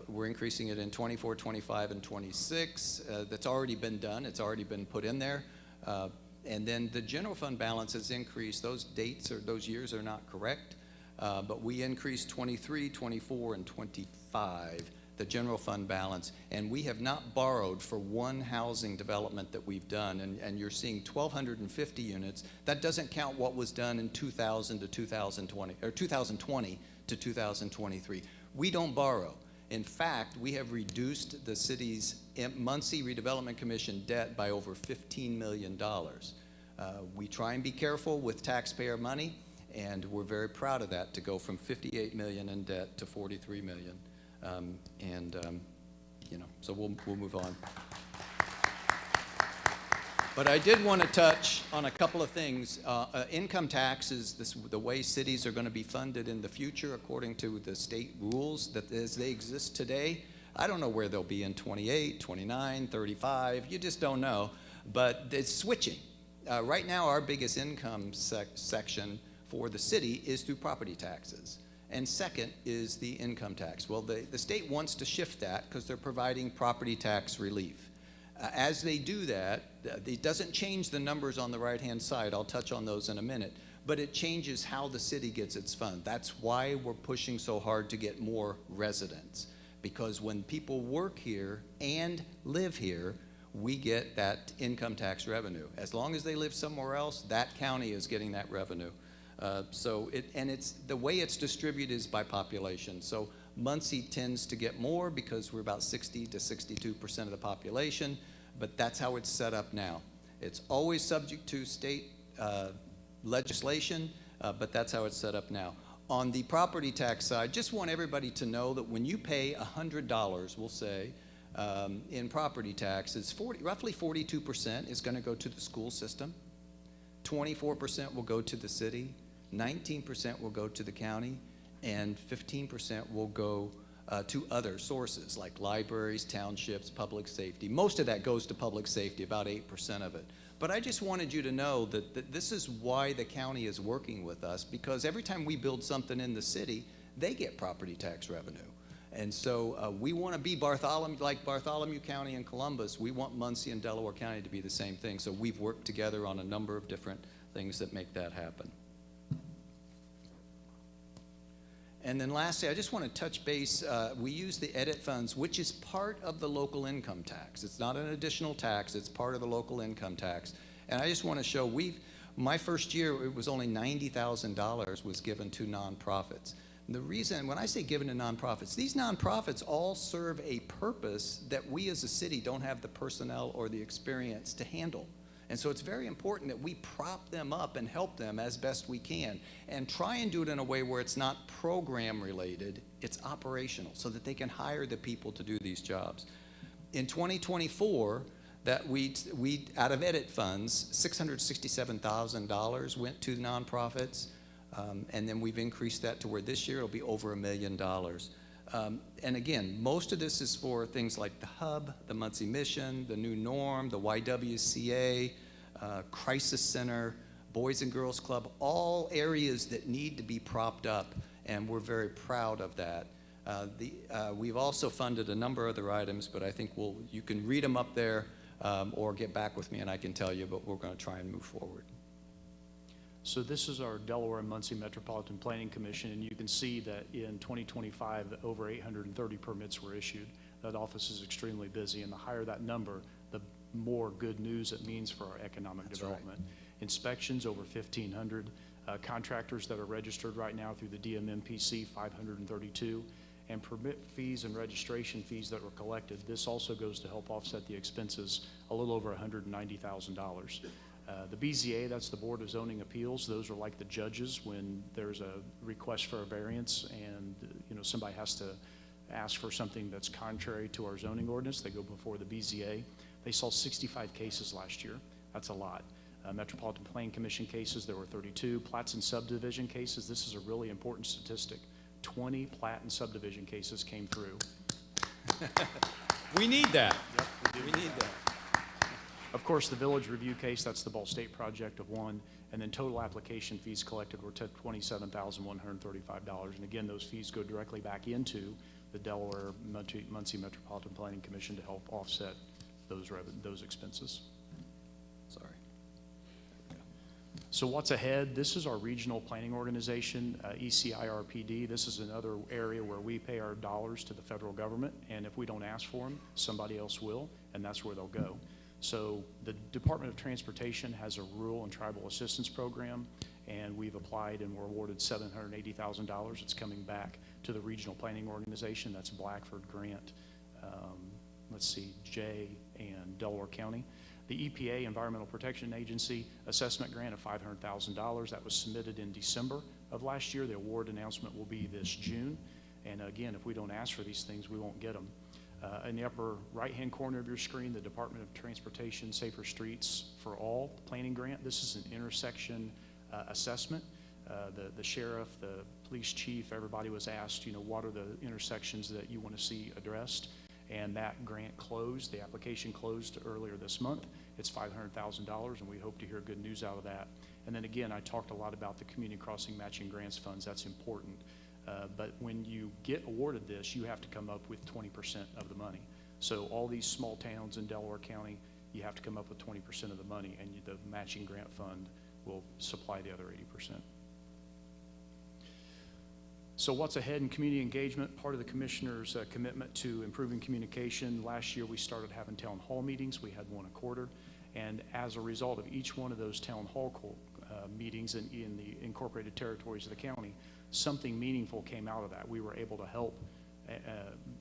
we're increasing it in 24, 25, and 26. That's already been done. It's already been put in there. And then the general fund balance has increased. Those dates or those years are not correct, but we increased 23, 24, and 25, the general fund balance. And we have not borrowed for one housing development that we've done. And you're seeing 1,250 units. That doesn't count what was done in 2000 to 2020, or 2020 to 2023. We don't borrow. In fact, we have reduced the city's Muncie Redevelopment Commission debt by over $15 million. We try and be careful with taxpayer money, and we're very proud of that, to go from $58 million in debt to $43 million. So we'll move on. But I did want to touch on a couple of things. Income taxes, the way cities are going to be funded in the future according to the state rules that as they exist today. I don't know where they'll be in 28, 29, 35. You just don't know. But it's switching. Right now, our biggest income section for the city is through property taxes. And second is the income tax. Well, the state wants to shift that because they're providing property tax relief. As they do that, it doesn't change the numbers on the right-hand side. I'll touch on those in a minute. But it changes how the city gets its fund. That's why we're pushing so hard to get more residents. Because when people work here and live here, we get that income tax revenue. As long as they live somewhere else, that county is getting that revenue. It's the way it's distributed is by population. So Muncie tends to get more because we're about 60 to 62% of the population, but that's how it's set up now. It's always subject to state legislation, but that's how it's set up now. On the property tax side, just want everybody to know that when you pay $100, we'll say, in property taxes, roughly 42% is going to go to the school system, 24% will go to the city, 19% will go to the county, and 15% will go to other sources like libraries, townships, public safety. Most of that goes to public safety, about 8% of it. But I just wanted you to know that this is why the county is working with us, because every time we build something in the city, they get property tax revenue. And so we want to be like Bartholomew County and Columbus. We want Muncie and Delaware County to be the same thing. So we've worked together on a number of different things that make that happen. And then lastly, I just want to touch base. We use the edit funds, which is part of the local income tax. It's not an additional tax. It's part of the local income tax. And I just want to show my first year, it was only $90,000 was given to nonprofits. And the reason, when I say given to nonprofits, these nonprofits all serve a purpose that we as a city don't have the personnel or the experience to handle. And so it's very important that we prop them up and help them as best we can and try and do it in a way where it's not program related, it's operational, so that they can hire the people to do these jobs. In 2024, that we out of edit funds, $667,000 went to nonprofits, and then we've increased that to where this year it'll be over $1 million. And again, most of this is for things like the Hub, the Muncie Mission, the New Norm, the YWCA, Crisis Center, Boys and Girls Club, all areas that need to be propped up, and we're very proud of that. We've also funded a number of other items, but I think you can read them up there or get back with me and I can tell you, but we're going to try and move forward. So this is our Delaware and Muncie Metropolitan Planning Commission, and you can see that in 2025, over 830 permits were issued. That office is extremely busy, and the higher that number, the more good news it means for our economic development. Right. Inspections, over 1,500. Contractors that are registered right now through the DMMPC, 532. And permit fees and registration fees that were collected. This also goes to help offset the expenses, a little over $190,000. The BZA, that's the Board of Zoning Appeals. Those are like the judges when there's a request for a variance and somebody has to ask for something that's contrary to our zoning ordinance. They go before the BZA. They saw 65 cases last year. That's a lot. Metropolitan Planning Commission cases, there were 32. Plats and subdivision cases, this is a really important statistic. 20 plat and subdivision cases came through. We need that. Yep, we need that. Of course, the village review case, that's the Ball State project of one, and then total application fees collected were $27,135. And again, those fees go directly back into the Delaware Muncie Metropolitan Planning Commission to help offset those expenses. Sorry. So what's ahead? This is our regional planning organization, ECIRPD. This is another area where we pay our dollars to the federal government, and if we don't ask for them, somebody else will, and that's where they'll go. So the Department of Transportation has a rural and tribal assistance program, and we've applied and we're awarded $780,000. It's coming back to the regional planning organization. That's Blackford, Grant, Jay, and Delaware County. The EPA, Environmental Protection Agency, assessment grant of $500,000. That was submitted in December of last year. The award announcement will be this June. And again, if we don't ask for these things, we won't get them. In the upper right-hand corner of your screen, the Department of Transportation Safer Streets for All planning grant. This is an intersection assessment. The sheriff, the police chief, everybody was asked, what are the intersections that you want to see addressed? And that grant closed. The application closed earlier this month. It's $500,000, and we hope to hear good news out of that. And then again, I talked a lot about the Community Crossing Matching Grants funds. That's important. But when you get awarded this, you have to come up with 20% of the money. So all these small towns in Delaware County, you have to come up with 20% of the money, and the matching grant fund will supply the other 80%. So what's ahead in community engagement? Part of the commissioner's commitment to improving communication. Last year we started having town hall meetings. We had one a quarter. And as a result of each one of those town hall meetings in the incorporated territories of the county, something meaningful came out of that. We were able to help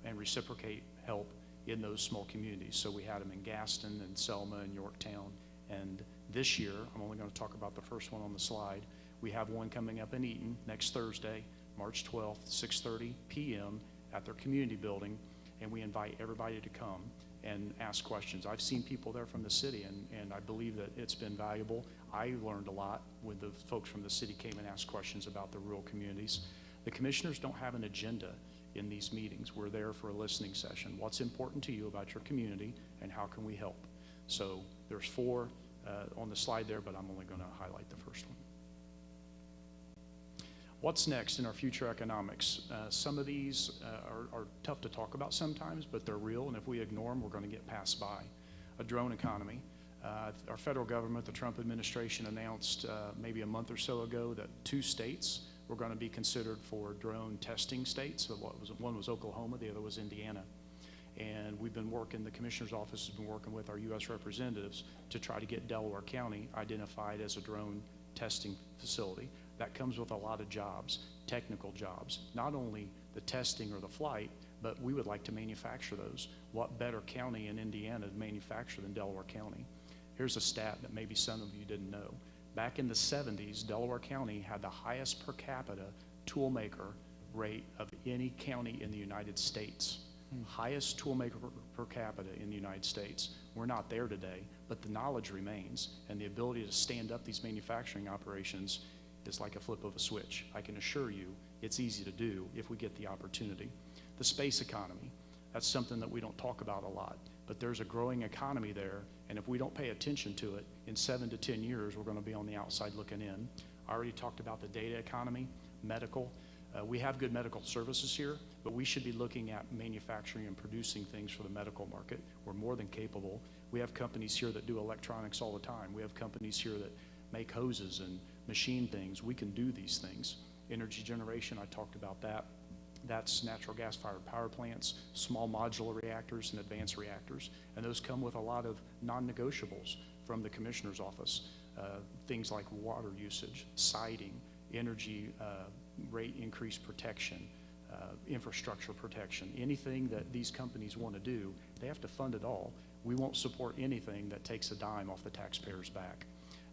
and reciprocate help in those small communities. So we had them in Gaston and Selma and Yorktown. And this year, I'm only going to talk about the first one on the slide. We have one coming up in Eaton next Thursday, March 12th, 6:30 p.m. at their community building. and we invite everybody to come and ask questions. I've seen people there from the city, and I believe that it's been valuable. I learned a lot when the folks from the city came and asked questions about the rural communities. The commissioners don't have an agenda in these meetings. We're there for a listening session. What's important to you about your community, and how can we help? So there's 4 on the slide there, but I'm only going to highlight the first one. What's next in our future economics? Some of these are tough to talk about sometimes, but they're real, and if we ignore them, we're going to get passed by. A drone economy. Our federal government, the Trump administration, announced maybe a month or so ago that 2 states were going to be considered for drone testing states. So one was Oklahoma, the other was Indiana. And we've been working, the commissioner's office has been working with our U.S. representatives to try to get Delaware County identified as a drone testing facility. That comes with a lot of jobs, technical jobs, not only the testing or the flight, but we would like to manufacture those. What better county in Indiana to manufacture than Delaware County? Here's a stat that maybe some of you didn't know. Back in the 70s, Delaware County had the highest per capita toolmaker rate of any county in the United States. Highest toolmaker per capita in the United States. We're not there today, but the knowledge remains, and the ability to stand up these manufacturing operations is like a flip of a switch. I can assure you it's easy to do if we get the opportunity. The space economy, that's something that we don't talk about a lot, but there's a growing economy there, and if we don't pay attention to it, in 7 to 10 years, we're going to be on the outside looking in. I already talked about the data economy, medical. We have good medical services here, but we should be looking at manufacturing and producing things for the medical market. We're more than capable. We have companies here that do electronics all the time. We have companies here that make hoses and machine things. We can do these things. Energy generation, I talked about that. That's natural gas-fired power plants, small modular reactors, and advanced reactors. And those come with a lot of non-negotiables from the commissioner's office. Things like water usage, siting, energy rate increase protection, infrastructure protection. Anything that these companies want to do, they have to fund it all. We won't support anything that takes a dime off the taxpayer's back.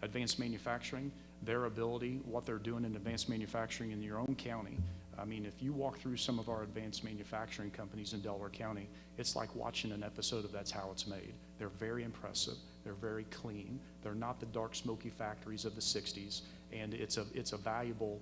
Advanced manufacturing, their ability, what they're doing in advanced manufacturing in your own county. I mean, if you walk through some of our advanced manufacturing companies in Delaware County, it's like watching an episode of That's How It's Made. They're very impressive. They're very clean. They're not the dark, smoky factories of the 60s, and it's a valuable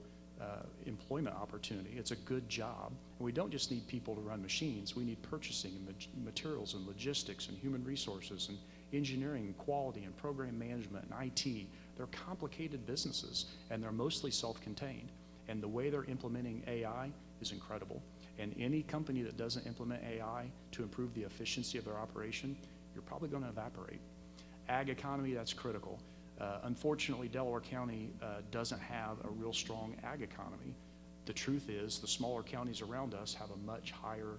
employment opportunity. It's a good job. And we don't just need people to run machines. We need purchasing and materials and logistics and human resources and engineering and quality and program management and IT. They're complicated businesses, and they're mostly self-contained. And the way they're implementing AI is incredible. And any company that doesn't implement AI to improve the efficiency of their operation, you're probably going to evaporate. Ag economy, that's critical. Unfortunately, Delaware County doesn't have a real strong ag economy. The truth is, the smaller counties around us have a much higher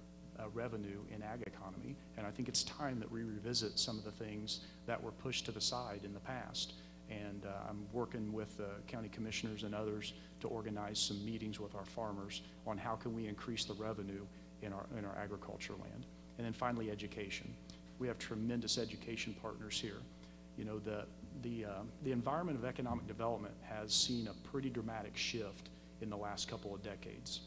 revenue in ag economy, and I think it's time that we revisit some of the things that were pushed to the side in the past. And I'm working with county commissioners and others to organize some meetings with our farmers on how can we increase the revenue in our agriculture land. And then finally, education. We have tremendous education partners here. You know, the environment of economic development has seen a pretty dramatic shift in the last couple of decades.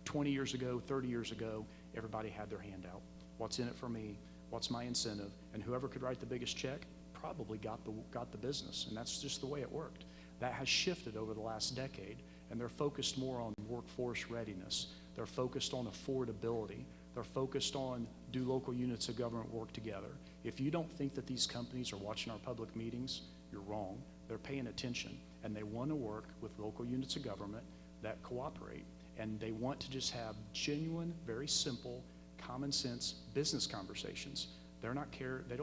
20 years ago, 30 years ago, everybody had their hand out. What's in it for me? What's my incentive? And whoever could write the biggest check probably got the business, and that's just the way it worked. That has shifted over the last decade, and they're focused more on workforce readiness. They're focused on affordability. They're focused on, do local units of government work together? If you don't think that these companies are watching our public meetings, you're wrong. They're paying attention, and they want to work with local units of government that cooperate, and they want to just have genuine, very simple, common sense business conversations. They don't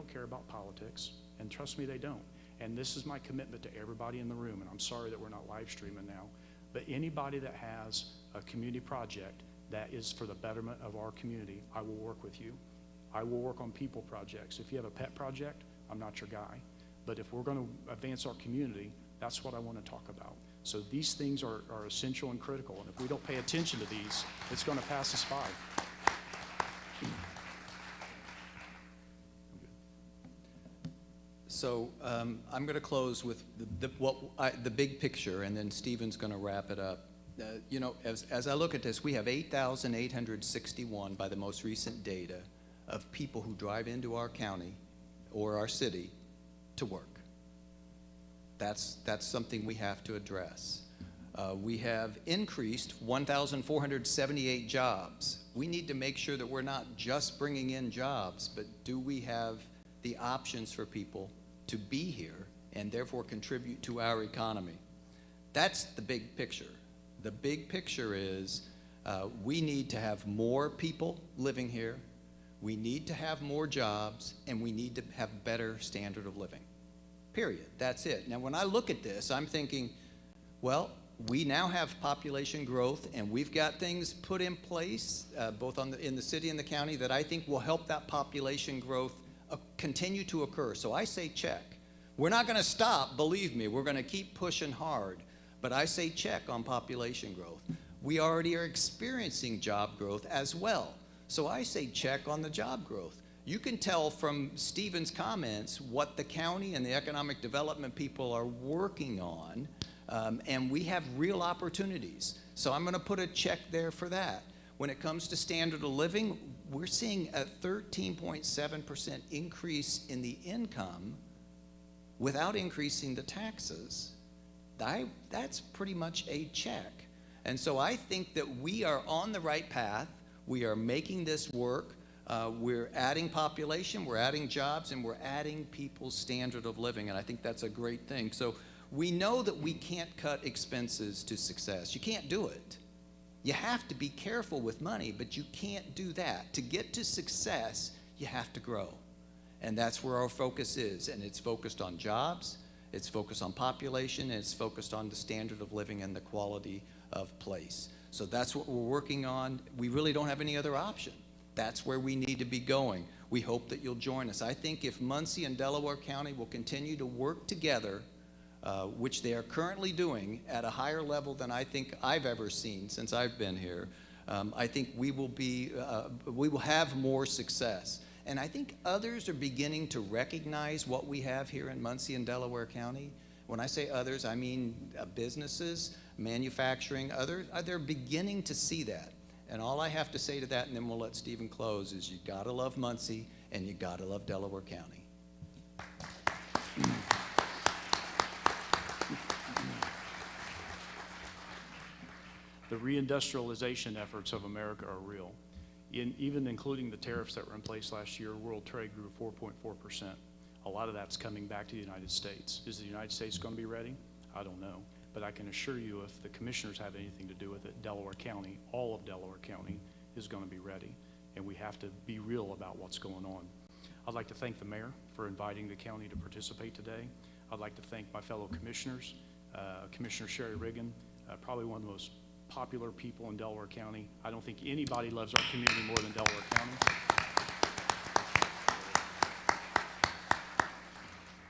care about politics, and trust me, they don't. And this is my commitment to everybody in the room, and I'm sorry that we're not live streaming now, but anybody that has a community project that is for the betterment of our community, I will work with you. I will work on people projects. If you have a pet project, I'm not your guy. But if we're going to advance our community, that's what I want to talk about. So these things are essential and critical, and if we don't pay attention to these, it's going to pass us by. So I'm going to close with the big picture, and then Stephen's going to wrap it up. You know, as I look at this, we have 8,861 by the most recent data of people who drive into our county or our city to work. That's something we have to address. We have increased 1,478 jobs. We need to make sure that we're not just bringing in jobs, but do we have the options for people to be here and therefore contribute to our economy? That's the big picture. The big picture is we need to have more people living here, we need to have more jobs, and we need to have better standard of living. Period. That's it. Now, when I look at this, I'm thinking, well, we now have population growth, and we've got things put in place, both in the city and the county, that I think will help that population growth continue to occur. So I say check. We're not going to stop, believe me. We're going to keep pushing hard. But I say check on population growth. We already are experiencing job growth as well. So I say check on the job growth. You can tell from Stephen's comments what the county and the economic development people are working on. And we have real opportunities. So I'm going to put a check there for that. When it comes to standard of living, we're seeing a 13.7% increase in the income without increasing the taxes. That's pretty much a check. And so I think that we are on the right path. We are making this work. We're adding population, we're adding jobs, and we're adding people's standard of living. And I think that's a great thing. So we know that we can't cut expenses to success. You can't do it. You have to be careful with money, but you can't do that. To get to success, you have to grow. And that's where our focus is. And it's focused on jobs, it's focused on population, and it's focused on the standard of living and the quality of place. So that's what we're working on. We really don't have any other option. That's where we need to be going. We hope that you'll join us. I think if Muncie and Delaware County will continue to work together, which they are currently doing at a higher level than I think I've ever seen since I've been here, I think we will have more success. And I think others are beginning to recognize what we have here in Muncie and Delaware County. When I say others, I mean businesses, manufacturing, others. They're beginning to see that. And all I have to say to that, and then we'll let Stephen close, is you gotta love Muncie and you gotta love Delaware County. The reindustrialization efforts of America are real. Even including the tariffs that were in place last year, world trade grew 4.4%. A lot of that's coming back to the United States. Is the United States going to be ready? I don't know. But I can assure you, if the commissioners have anything to do with it, Delaware County, all of Delaware County is going to be ready. And we have to be real about what's going on. I'd like to thank the mayor for inviting the county to participate today. I'd like to thank my fellow commissioners, Commissioner Sherry Riggin, probably one of the most popular people in Delaware County. I don't think anybody loves our community more than Delaware County.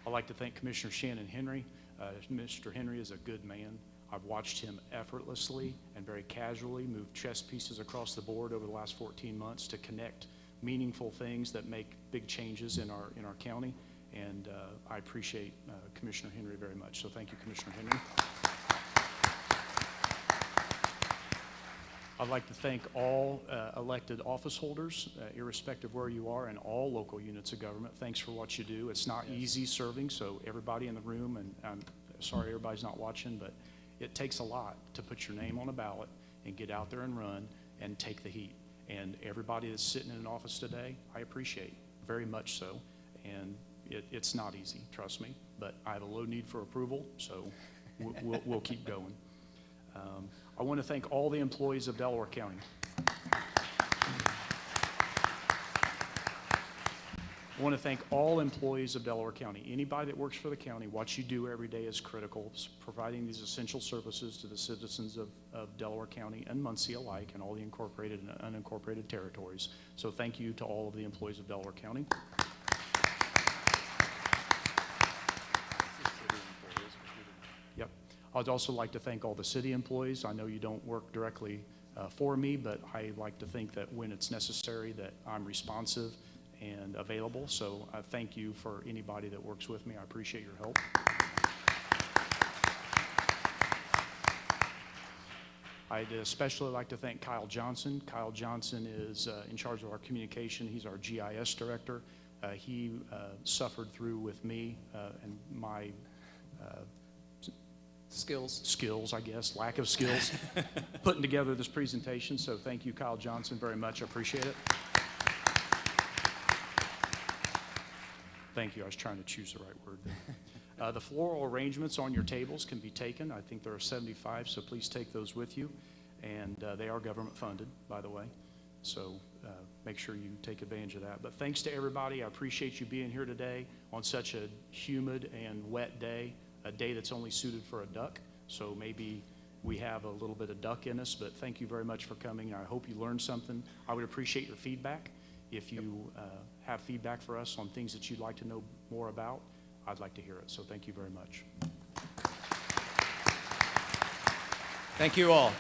I'd like to thank Commissioner Shannon Henry. Mr. Henry is a good man. I've watched him effortlessly and very casually move chess pieces across the board over the last 14 months to connect meaningful things that make big changes in our county. And I appreciate Commissioner Henry very much. So thank you, Commissioner Henry. I'd like to thank all elected office holders, irrespective of where you are, and all local units of government. Thanks for what you do. It's not easy serving, so everybody in the room, and I'm sorry everybody's not watching, but it takes a lot to put your name on a ballot and get out there and run and take the heat. And everybody that's sitting in an office today, I appreciate very much so. And it's not easy, trust me, but I have a low need for approval, so we'll keep going. I want to thank all the employees of Delaware County. I want to thank all employees of Delaware County. Anybody that works for the county, what you do every day is critical, providing these essential services to the citizens of Delaware County and Muncie alike, and all the incorporated and unincorporated territories. So thank you to all of the employees of Delaware County. Yep. I'd also like to thank all the city employees. I know you don't work directly for me, but I like to think that when it's necessary that I'm responsive and available. So I thank you for anybody that works with me. I appreciate your help. I'd especially like to thank Kyle Johnson. Kyle Johnson is in charge of our communication. He's our GIS director. He suffered through with me and my skills, I guess, lack of skills, putting together this presentation. So thank you, Kyle Johnson, very much. I appreciate it. Thank you. I was trying to choose the right word there. The floral arrangements on your tables can be taken. I think there are 75, so please take those with you. And they are government funded, by the way. So make sure you take advantage of that. But thanks to everybody. I appreciate you being here today on such a humid and wet day, a day that's only suited for a duck. So maybe we have a little bit of duck in us, but thank you very much for coming. I hope you learned something. I would appreciate your feedback. If you have feedback for us on things that you'd like to know more about, I'd like to hear it. So thank you very much. Thank you all.